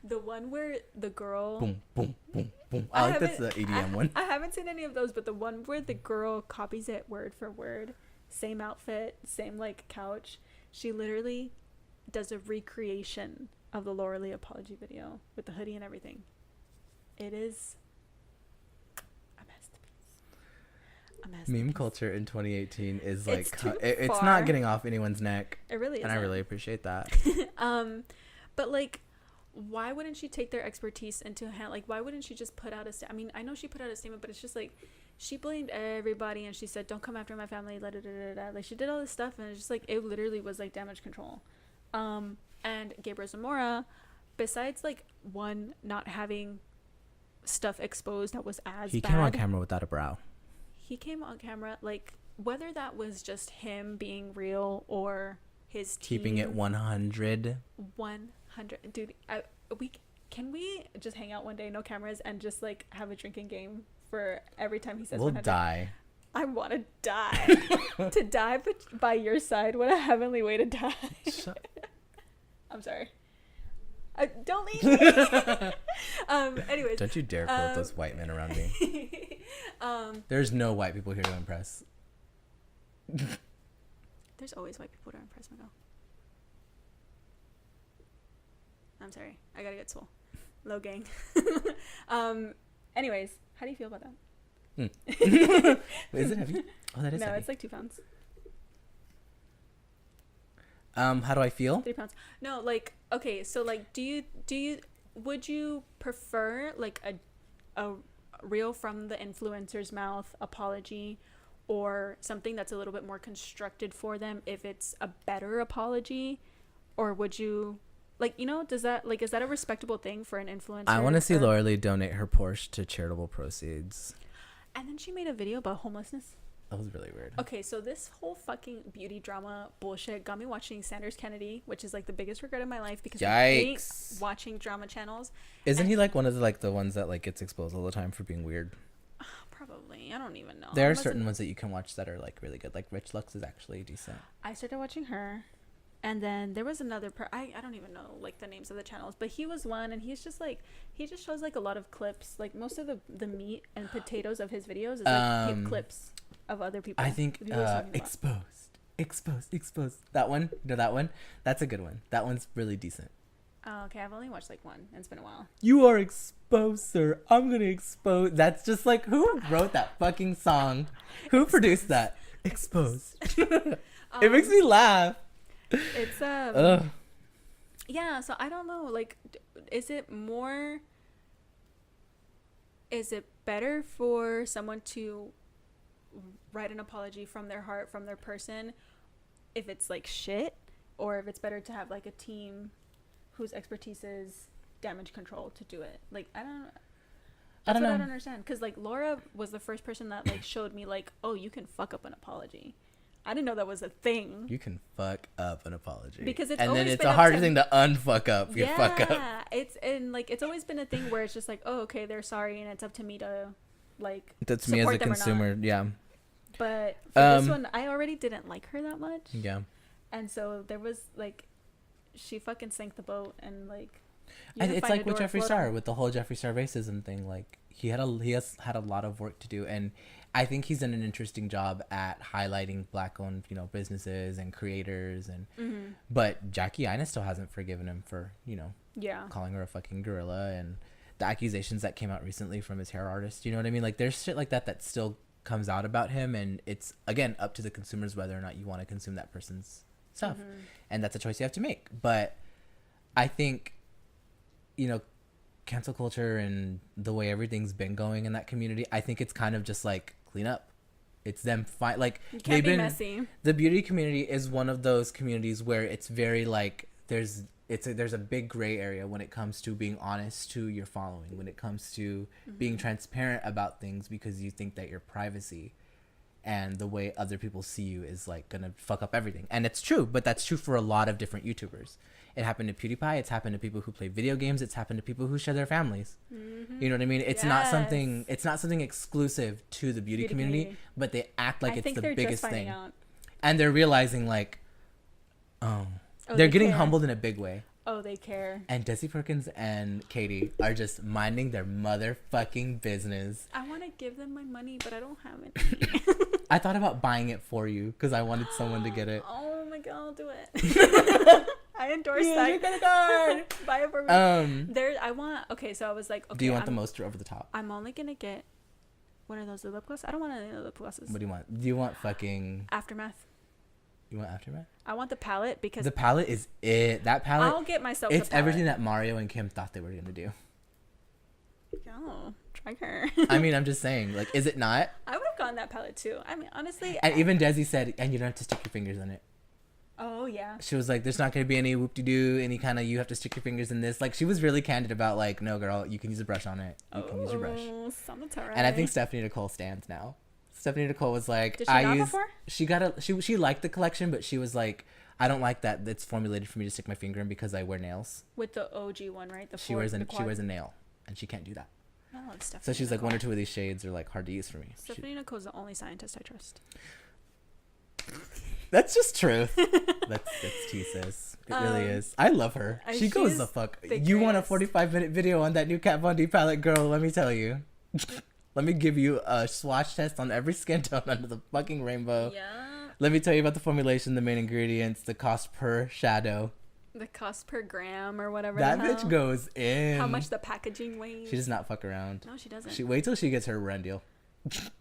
The one where the girl boom boom boom boom. I like that's the EDM one. I haven't seen any of those, but the one where the girl copies it word for word, same outfit, same like couch. She literally does a recreation of the Laura Lee apology video with the hoodie and everything. It is a masterpiece. Meme culture in 2018 is like it's not getting off anyone's neck. It really is, and I really appreciate that. But like, why wouldn't she take their expertise into hand? Like, why wouldn't she just put out I mean, I know she put out a statement, but it's just like she blamed everybody and she said, "Don't come after my family." Like she did all this stuff, and it's just like it literally was like damage control. And Gabriel Zamora, besides like one not having stuff exposed that was as he bad, came on camera without a brow. He came on camera like whether that was just him being real or his team keeping it 100. 100, dude. Can we just hang out one day, no cameras, and just like have a drinking game for every time he says? We'll 100? die. I want to die. To die by your side. What a heavenly way to die. I'm sorry. Don't leave me. Anyways. Don't you dare quote those white men around me. There's no white people here to impress. There's always white people to impress, Miguel. I'm sorry. I gotta get swole. Low gang. Anyways, how do you feel about that? Is it heavy? Oh, that is no, heavy. it's like 2 pounds. How do I feel? 3 pounds. No, like, okay, so like would you prefer like a real from the influencer's mouth apology, or something that's a little bit more constructed for them if it's a better apology, or would you, like, you know, does that, like, is that a respectable thing for an influencer? I want to see Laura Lee donate her Porsche to charitable proceeds. And then she made a video about homelessness. That was really weird. Okay, so this whole fucking beauty drama bullshit got me watching Sanders Kennedy, which is like the biggest regret of my life because I hate watching drama channels. Isn't he like one of the, like the ones that like gets exposed all the time for being weird? Probably. I don't even know. There are certain ones that you can watch that are like really good. Like Rich Lux is actually decent. I started watching her, and then there was another I don't even know like the names of the channels, but he was one, and he's just like, he just shows like a lot of clips. Like most of the meat and potatoes of his videos is like clips of other people. I think exposed. That one, you know that one? That's a good one. That one's really decent. Oh, okay. I've only watched like one, and it's been a while. You are exposed, sir. I'm gonna expose. That's just like, who wrote that fucking song? Who produced that? Exposed. It makes me laugh. It's yeah. So I don't know. Like, is it better for someone to write an apology from their heart, from their person, if it's like shit, or if it's better to have like a team whose expertise is damage control to do it? Like, I don't know. I don't understand, because like Laura was the first person that like showed me like, oh, you can fuck up an apology. I didn't know that was a thing. You can fuck up an apology, because it's and always then it's been a harder thing to unfuck up. You fuck up. Yeah, it's always been a thing where it's just like, oh, okay, they're sorry, and it's up to me to like. That's me as a consumer. Yeah. But for this one, I already didn't like her that much. Yeah. And so there was like, she fucking sank the boat, and like. And it's like with Jeffree Star, with the whole Jeffree Star racism thing. Like he has had a lot of work to do, and I think he's done an interesting job at highlighting Black-owned, you know, businesses and creators, and but Jackie Aina still hasn't forgiven him for, you know, calling her a fucking gorilla, and the accusations that came out recently from his hair artist. You know what I mean? Like there's shit like that still comes out about him, and it's again up to the consumers whether or not you want to consume that person's stuff, and that's a choice you have to make. But I think, you know, cancel culture and the way everything's been going in that community, I think it's kind of just like clean up. It's them like you can't be messy. The beauty community is one of those communities where it's very like there's a big gray area when it comes to being honest to your following, when it comes to being transparent about things, because you think that your privacy and the way other people see you is like gonna fuck up everything. And it's true, but that's true for a lot of different YouTubers. It happened to PewDiePie. It's happened to people who play video games. It's happened to people who share their families. You know what I mean? It's not something exclusive to the beauty community, but they act like it's the biggest thing. And they're realizing like, they're getting humbled in a big way. Oh, they care. And Desi Perkins and Katie are just minding their motherfucking business. I want to give them my money, but I don't have it. I thought about buying it for you because I wanted someone to get it. Oh my god, I'll do it. I endorse that. You're gonna go. Buy it for me. Okay, so I was like, okay. Do you want the most over the top? I'm only gonna get one of those lip glosses. I don't want any of the lip glosses. What do you want? Do you want fucking Aftermath? You want Aftermath? I want the palette, because the palette is it. That palette. I'll get myself. It's everything that Mario and Kim thought they were gonna do. Oh, try her. I mean, I'm just saying. Like, is it not? I would have gotten that palette too. I mean, honestly. And even Desi said, and you don't have to stick your fingers in it. Oh yeah. She was like, "There's not gonna be any whoop-de-doo, any kind of you have to stick your fingers in this." Like, she was really candid about like, "No, girl, you can use a brush on it. You can use your brush." And I think Stephanie Nicole stands now. Stephanie Nicole was like, Did she not before? She liked the collection, but she was like, "I don't like that it's formulated for me to stick my finger in because I wear nails." With the OG one, right? She wears a nail, and she can't do that. Oh, so she's like, one or two of these shades are like hard to use for me. Stephanie Nicole's the only scientist I trust. That's just truth. That's tea, sis. It really is. I love her. She goes the fuck. You want a 45-minute video on that new Kat Von D palette, girl? Let me tell you. Let me give you a swatch test on every skin tone under the fucking rainbow. Yeah. Let me tell you about the formulation, the main ingredients, the cost per shadow. The cost per gram or whatever. That bitch goes in. How much the packaging weighs. She does not fuck around. No, she doesn't. Wait till she gets her rent deal. Shut up.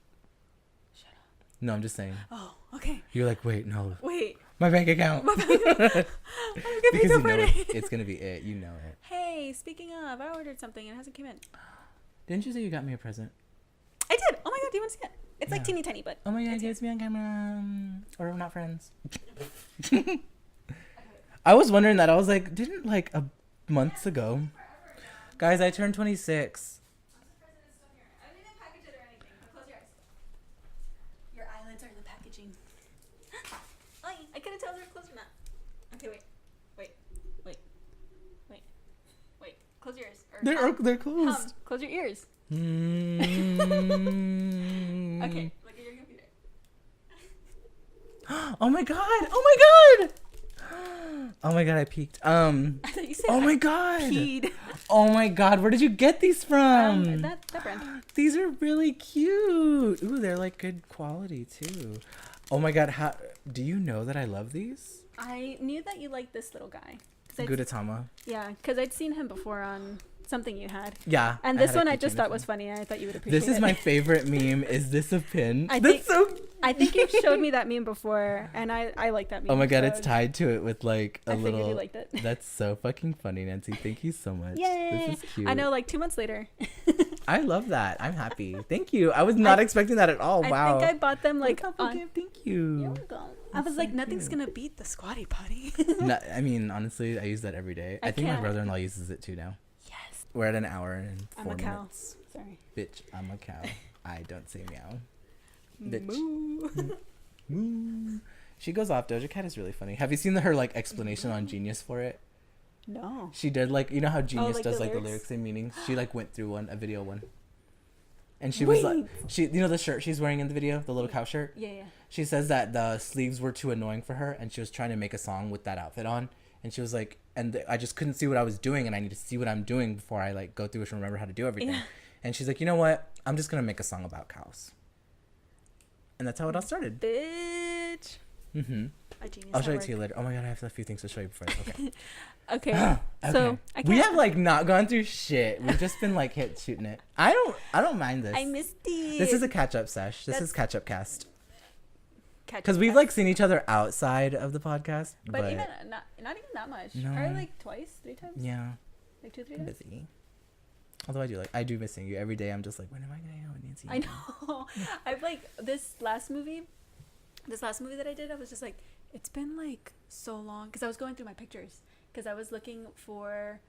No, I'm just saying. Oh, okay. You're like, wait, no. Wait. My bank account. My bank account. Because you know it's going to be it. You know it. Hey, speaking of, I ordered something and it hasn't come in. Didn't you say you got me a present? I did. Oh my god, do you want to see it? It's like teeny tiny, but. Oh my god, it's me on camera. Or we're not friends. I was wondering that. I was like, didn't like a months ago. Guys, I turned 26. I didn't package it or anything. Close your eyes. Your eyelids are in the packaging. I couldn't tell if they're closed or not. Okay, wait. Close your ears. They're closed. Close your ears. Okay, look at your computer. Oh my god! Oh my god! I peeked. I thought you said Oh my god! peed. Oh my god! Where did you get these from? That brand. These are really cute. Ooh, they're like good quality too. Oh my god! How do you know that I love these? I knew that you liked this little guy. Gudetama. Yeah, because I'd seen him before on something you had. Yeah. And this one I just thought was funny. I thought you would appreciate it. This is my favorite meme. Is this a pin? I think you showed me that meme before, and I like that meme. Oh my god, so it's tied to it with like a I little. figured you liked it. That's so fucking funny, Nancy. Thank you so much. Yay! This is cute. I know, like 2 months later. I love that. I'm happy. Thank you. I was not expecting that at all. Wow. I think I bought them like on. Thank you. You're welcome. I was like, nothing's gonna beat the squatty potty. No, I mean, honestly, I use that every day. I think my brother-in-law uses it too now. Yes. We're at an hour and 4 I'm a cow. minutes. Sorry. Bitch, I'm a cow. I don't say meow. Bitch. Moo. Moo. She goes off. Doja Cat is really funny. Have you seen her like explanation on Genius for it? No. She did like, you know how Genius like does the like the lyrics? lyrics and meanings. She like went through a video one. And she was like, you know the shirt she's wearing in the video, the little cow shirt. Yeah. She says that the sleeves were too annoying for her, and she was trying to make a song with that outfit on. And she was like, I just couldn't see what I was doing, and I need to see what I'm doing before I like go through it and remember how to do everything. Yeah. And she's like, you know what? I'm just gonna make a song about cows. And that's how it all started. Bitch. Mm-hmm. A genius. I'll show it to you later. Oh my god, I have a few things to show you before. Okay. Okay. So we have like not gone through shit. We've just been like shooting it. I don't mind this. I missed it. This is a catch-up sesh. This is Catch-Upcast. Because Catch-Up we've cast. like seen each other outside of the podcast, But even not even that much. No. Probably like twice, 3 times. yeah, Like 2, 3 I'm times. busy. Although I do miss seeing you every day. I'm just like, when am I gonna hang out with Nancy? I know. I've like this last movie that I did, I was just like, it's been like so long, because I was going through my pictures, because I was looking for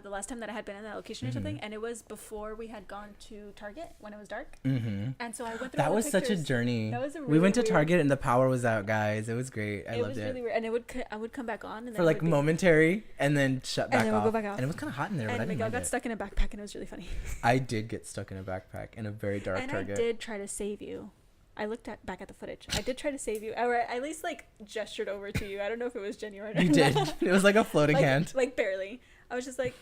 the last time that I had been in that location or something, and it was before we had gone to Target when it was dark. Mm-hmm. And so I went through That all the was such a pictures. journey. That was a we really went to weird- Target and the power was out, guys. It was great. I It loved was it. really weird, and I would come back on, and then For it like would be- momentary, and then shut back then we'll off. go back off. And it was kind of hot in there, but I and didn't Miguel mind got it. stuck in a backpack, and it was really funny. I did get stuck in a backpack in a very dark And Target. I did try to save you. I looked back at the footage. I did try to save you, or at least like gestured over to you. I don't know if it was genuine. Or You did. not. It was like a floating hand. Like barely. I was just like,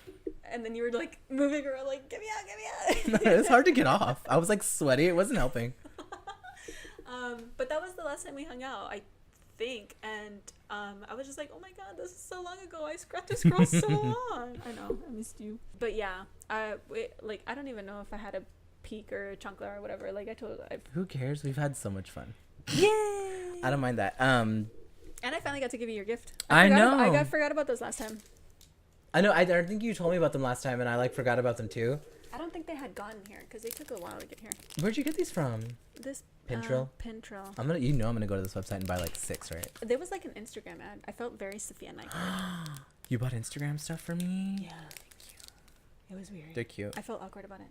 and then you were like moving around, like get me out. It was hard to get off. I was like sweaty. It wasn't helping. But that was the last time we hung out, I think, and I was just like, oh my god, this is so long ago. I scratched this girl so long. I know, I missed you. But yeah, I don't even know if I had a peak or a chunkla or whatever. Like I told you, Who cares? We've had so much fun. yay! I don't mind that. And I finally got to give you your gift. I know. I forgot about those last time. I know. I don't think you told me about them last time, and I like forgot about them too. I don't think they had gotten here because they took a while to get here. Where'd you get these from? This Pintrail? Pintrail. I'm gonna go to this website and buy like 6, right? There was like an Instagram ad. I felt very Sophia Night. You bought Instagram stuff for me? Yeah, thank you. It was weird. They're cute. I felt awkward about it.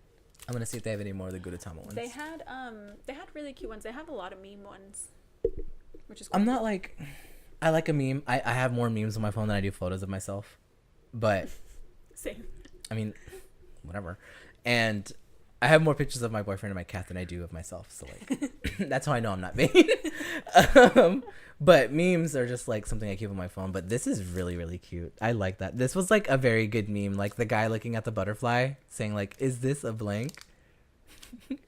I'm gonna see if they have any more of the Gudetama ones. They had really cute ones. They have a lot of meme ones, which is cool. I'm not like, I like a meme. I have more memes on my phone than I do photos of myself, but Same. I mean, whatever. And I have more pictures of my boyfriend and my cat than I do of myself. So like, that's how I know I'm not vain. But memes are just like something I keep on my phone. But this is really, really cute. I like that. This was like a very good meme. Like the guy looking at the butterfly saying like, is this a blank?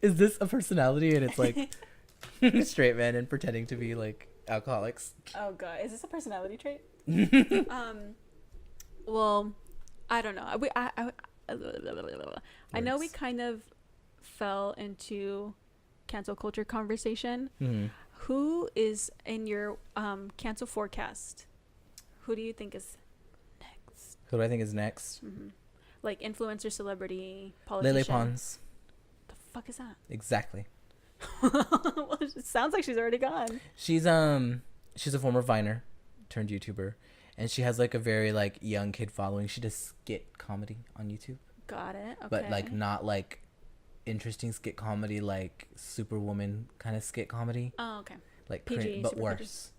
Is this a personality? And it's like straight men and pretending to be like alcoholics. Oh god, is this a personality trait? Well, I don't know. I know we kind of fell into cancel culture conversation. Mm-hmm. Who is in your cancel forecast? Who do you think is next? Who do I think is next? Mm-hmm. Like influencer, celebrity, politician. Lele Pons. The fuck is that? Exactly. Well, it sounds like she's already gone. She's a former Viner turned YouTuber. and she has like a very like young kid following. She does skit comedy on YouTube. Got it. Okay. But like not like interesting skit comedy, like Superwoman kind of skit comedy. Oh, okay. Like PG, but super worse.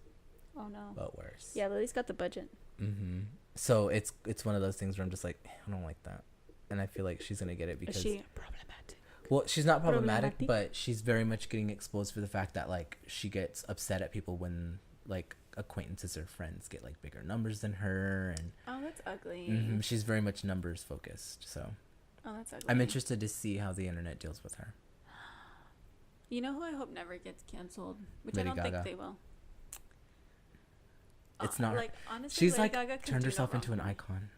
PG. Oh no. But worse. Yeah, Lily's got the budget. Mm-hmm. So it's one of those things where I'm just like, I don't like that, and I feel like she's gonna get it because Is she problematic? well, she's not problematic, but she's very much getting exposed for the fact that like she gets upset at people when like acquaintances or friends get like bigger numbers than her, and Oh, that's ugly. mm-hmm, she's very much numbers focused. So Oh, that's ugly. I'm interested to see how the internet deals with her. You know who I hope never gets canceled, which Lady I don't Gaga. think they will. It's not. Like honestly, She's Lady like Gaga can turned do herself no into an wrong. icon.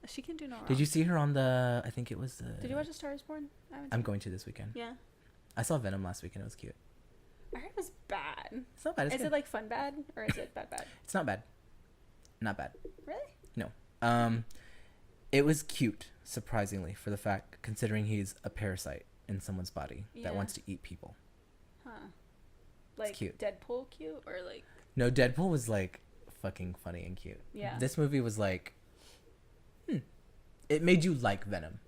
She can do no wrong. Did you see her on the? I think it was the. Did you watch A Star Is Born? I'm going to this weekend. Yeah. I saw Venom last weekend. It was cute. I heard it was bad. It's not bad. It's Is good. it like fun bad or is it bad bad? It's not bad. Not bad. Really? No. It was cute, surprisingly, for the fact considering he's a parasite in someone's body Yeah. that wants to eat people. Huh. Like cute. Deadpool cute or like No, Deadpool was like fucking funny and cute. yeah. This movie was like, it made you like Venom.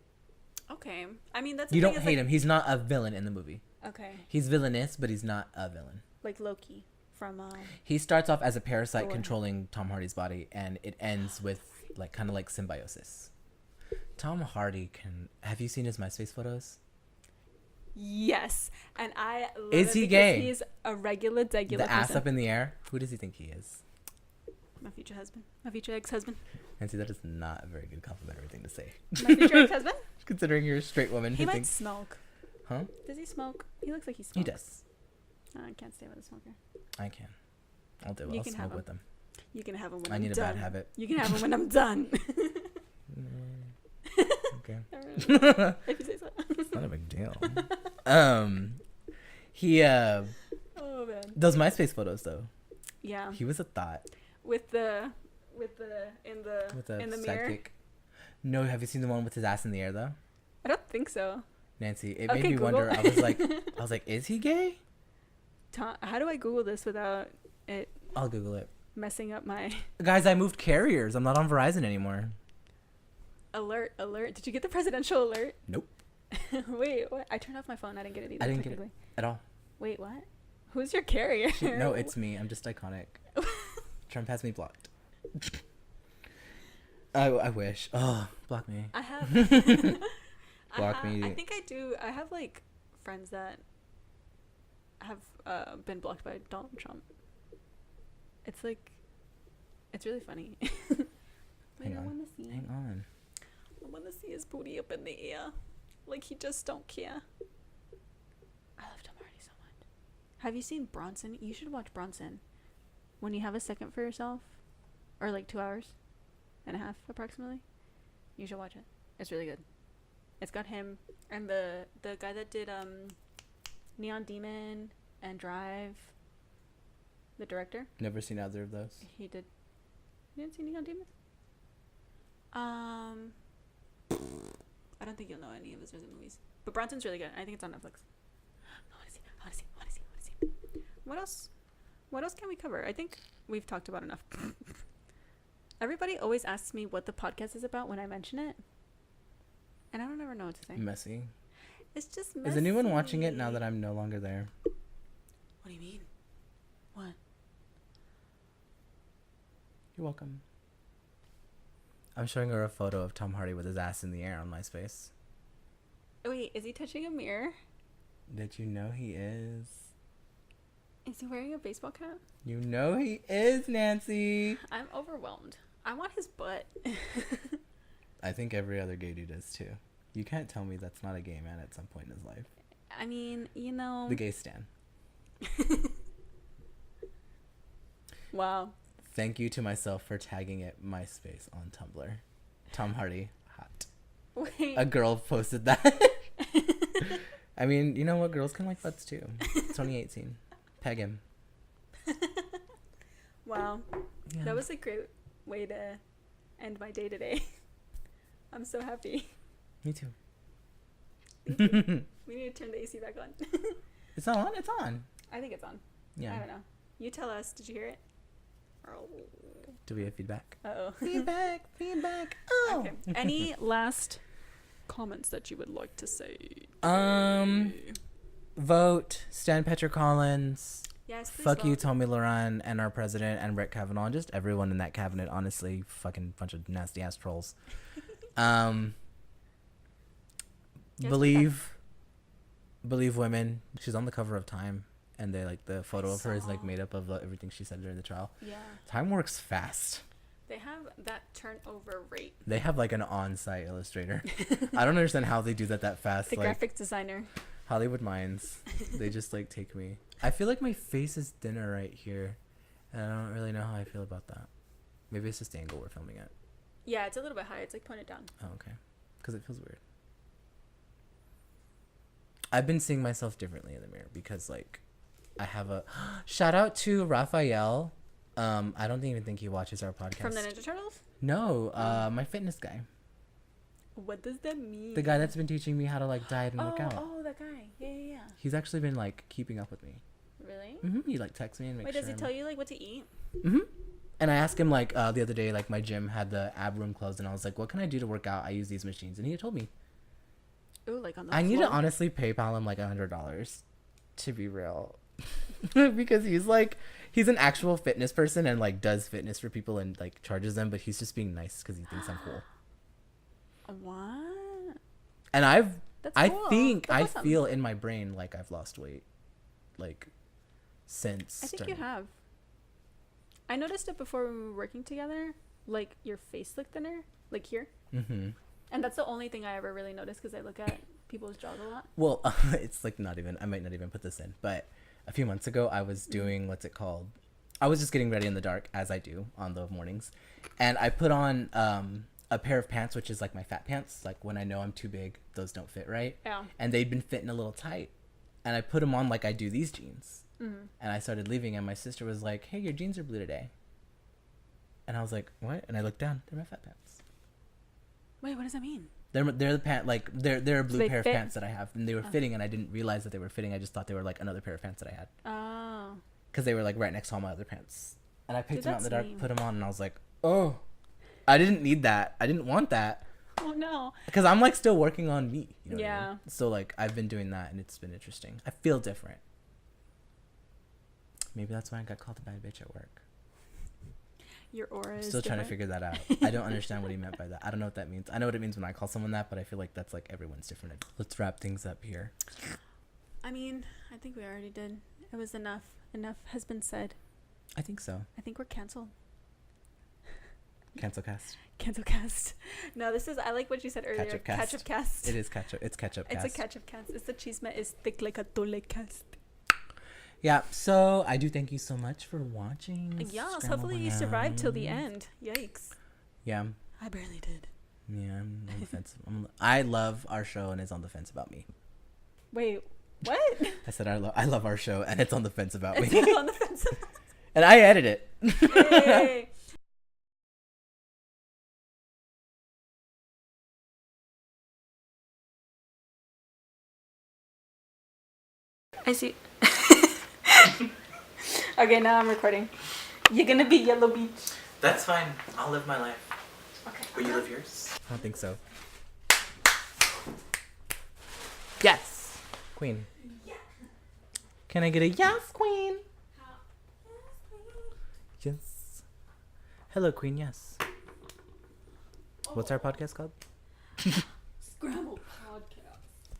Okay. I mean that's You the don't thing, hate is, him. He's not a villain in the movie. like, okay. He's villainous, but he's not a villain. Like Loki from He starts off as a parasite Thor. controlling Tom Hardy's body, and it ends with like kind of like symbiosis. Tom Hardy can. Have you seen his MySpace photos? Yes. And I love Is it he because gay? He's a regular The ass up in the air. Who does he think he is? My future husband. My future ex-husband. And see, that is not a very good complimentary thing to say. My future ex-husband? Considering you're a straight woman He who might thinks, smoke. huh? Does he smoke? He looks like he smokes. He does. I can't stay with a smoker. I can. I'll do it. You I'll can smoke have him. with them. You can have him when I I'm need a done. bad habit. You can have him when I'm done. Okay. If you say so. It's not a big deal. He Oh man. those MySpace photos though. Yeah. He was a thought With the in with the a mirror. sidekick. No, have you seen the one with his ass in the air though? I don't think so. Nancy, it Okay, made me Google. wonder. I was like, is he gay? How do I Google this without it I'll Google it. messing up my Guys, I moved carriers. I'm not on Verizon anymore. alert? Did you get the presidential alert? Nope. Wait, what? I turned off my phone. I didn't get it either. I didn't get it technically. at all. Wait, what? Who's your carrier? No, it's me. I'm just iconic. Trump has me blocked. I wish. Oh, block me. I have. Block me. I think I do. I have like friends that have been blocked by Donald Trump. It's like, it's really funny. Wait, Hang I on. want to see. Hang on. I want to see his booty up in the air, like he just don't care. I love Tom Hardy so much. Have you seen Bronson? You should watch Bronson. When you have a second for yourself, or like 2 hours and a half approximately, you should watch it. It's really good. It's got him and the guy that did Neon Demon and Drive. The director. Never seen either of those. He did. You didn't see Neon Demon? I don't think you'll know any of his other movies. But Bronson's really good. I think it's on Netflix. I want to see. What else? What else can we cover? I think we've talked about enough. Everybody always asks me what the podcast is about when I mention it. And I don't ever know what to say. Messy. It's just messy. Is anyone watching it now that I'm no longer there? What do you mean? What? You're welcome. I'm showing her a photo of Tom Hardy with his ass in the air on MySpace. Wait, is he touching a mirror? Did you know he is? Is he wearing a baseball cap? You know he is, Nancy. I'm overwhelmed. I want his butt. I think every other gay dude is too. You can't tell me that's not a gay man at some point in his life. I mean, you know. The gay stan. Wow. Thank you to myself for tagging it MySpace on Tumblr. Tom Hardy, hot. Wait. A girl posted that. I mean, you know what? Girls can like butts too. It's 2018. Peg him. Wow. Yeah. That was a great way to end my day today. I'm so happy. Me too. We need to turn the AC back on. It's not on? It's on. I think it's on. Yeah. I don't know. You tell us. Did you hear it? Do we have feedback? Uh-oh. Feedback. Oh. Okay. Any last comments that you would like to say? Vote Stan Petra Collins. Yes, please Fuck you, vote. Tommy Lahren, and our president, and Brett Kavanaugh, and just everyone in that cabinet. Honestly, fucking bunch of nasty ass trolls. Yes, believe women. She's on the cover of Time, and they like the photo of her is like made up of everything she said during the trial. Yeah. Time works fast. They have that turnover rate. They have like an on-site illustrator. I don't understand how they do that fast. The like graphic designer. Hollywood minds. They just like take me. I feel like my face is thinner right here, and I don't really know how I feel about that. Maybe it's just the angle we're filming at. Yeah, it's a little bit high. It's like pointed down. Oh, okay. Because it feels weird. I've been seeing myself differently in the mirror because like I have a shout out to Raphael. I don't even think he watches our podcast. From the Ninja Turtles? No, my fitness guy. What does that mean? The guy that's been teaching me how to like diet and work out. Oh, that guy. Yeah. He's actually been like keeping up with me. Really? He like texts me and makes Wait, sure. does he tell you like what to eat? And I asked him like the other day, like my gym had the ab room closed, and I was like, "What can I do to work out? I use these machines," and he told me. Ooh, like on the I floor? need to honestly PayPal him like $100, to be real, because he's an actual fitness person and like does fitness for people and like charges them, but he's just being nice because he thinks I'm cool. What? And That's I cool. think That's I awesome. feel in my brain like I've lost weight, like since. I think you have. I noticed it before when we were working together. Like your face looked thinner, like here. And that's the only thing I ever really noticed because I look at people's jaws a lot. Well, it's like I might not even put this in, but a few months ago I was doing, what's it called? I was just getting ready in the dark, as I do on the mornings. And I put on a pair of pants, which is like my fat pants. Like when I know I'm too big, those don't fit right. Yeah. And they'd been fitting a little tight. And I put them on like I do these jeans. And I started leaving, and my sister was like, "Hey, your jeans are blue today." And I was like, "What?" And I looked down. They're my fat pants. Wait, what does that mean? They're the pant, like they're a blue they pair fit? of pants that I have, and they were fitting, and I didn't realize that they were fitting. I just thought they were like another pair of pants that I had, Oh. because they were like right next to all my other pants. And I picked them out in the that's dark, lame. put them on, and I was like, "Oh, I didn't need that. I didn't want that." Oh no. Because I'm like still working on me. You know what I Yeah. mean? So like I've been doing that, and it's been interesting. I feel different. Maybe that's why I got called a bad bitch at work. Your aura I'm is still trying to different. figure that out. I don't understand what he meant by that. I don't know what that means. I know what it means when I call someone that, but I feel like that's like everyone's different. Let's wrap things up here. I mean, I think we already did. It was enough. Enough has been said. I think so. I think we're canceled. Cancel cast. Cancel-cast. No, this is, I like what you said earlier. Catch-Upcast. Catch-Up-cast. It is catch-up. It's catch-up cast. It's a catch-up-cast. It's the chisme is thick like a tole cast. Yeah, so I do thank you so much for watching. Yes, Scrambled hopefully you survived till the Around. end. Yikes. Yeah. I barely did. Yeah, I'm on the fence. I love our show, and it's on the fence about me. Wait, what? I said I love our show, and it's on the fence about me. It's on the fence. And I edit it. Hey. I see. Okay, now I'm recording. You're gonna be Yellow Beach. That's fine. I'll live my life. Okay. Will you live yours? I don't think so. Yes, Queen. Yeah. Can I get a yes, Queen? Yes. Hello, Queen. Yes. What's our podcast called? Scrambled Podcast.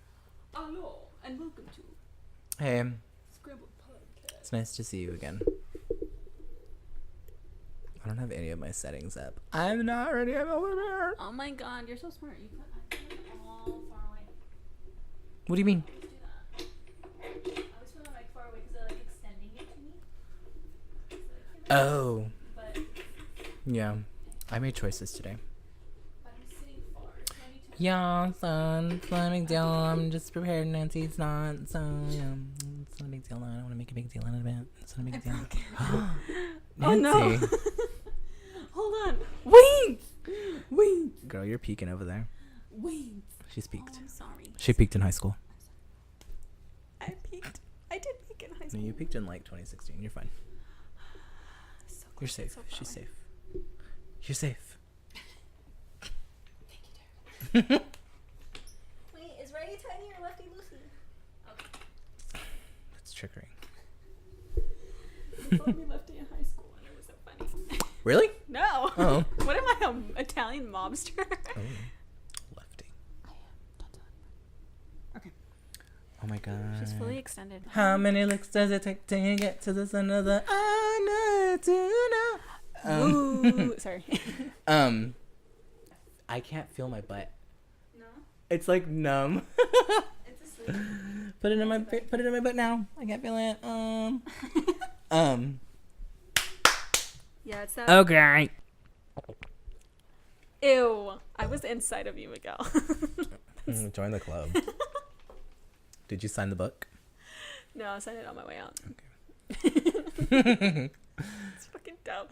Hello, and welcome to Hey, Scrambled Podcast. it's nice to see you again. I don't have any of my settings up. I'm not ready. I'm over here. Oh my god, you're so smart. You put it all far away. What do you mean? Do that. I always put my mic far away because I like extending it to me. Oh, But yeah. I made choices today. I'm sitting far. So I need to Yeah, son, it's not a big deal. I'm just prepared. Nancy's not, so yeah, it's not a big deal. I don't want to make a big deal out of it. It's not a big deal. Oh no. Nancy. Hold on. Wait. Girl, you're peeking over there. Wait. She's Oh, peaked. I'm sorry. She peaked in high school. I peaked. I did peak in high No, school. you peaked in like 2016. You're fine. So You're safe. So She's far. safe. You're safe. Wait, is righty tighty or lefty loosey? Okay. That's triggering. They called me lefty in high school, and it was so funny. Really? No. Oh. What am I, an Italian mobster? Oh. Lefty. I am. Don't tell anyone. Okay. Oh my god. She's fully extended. How many licks does it take to get to the center of the I know to know? Ooh, sorry. I can't feel my butt. No, It's like numb. it's asleep. Put it in my butt now. I can't feel it. Yeah, it's that. Okay. Ew. I was inside of you, Miguel. Join the club. Did you sign the book? No, I signed it on my way out. Okay. It's fucking dumb.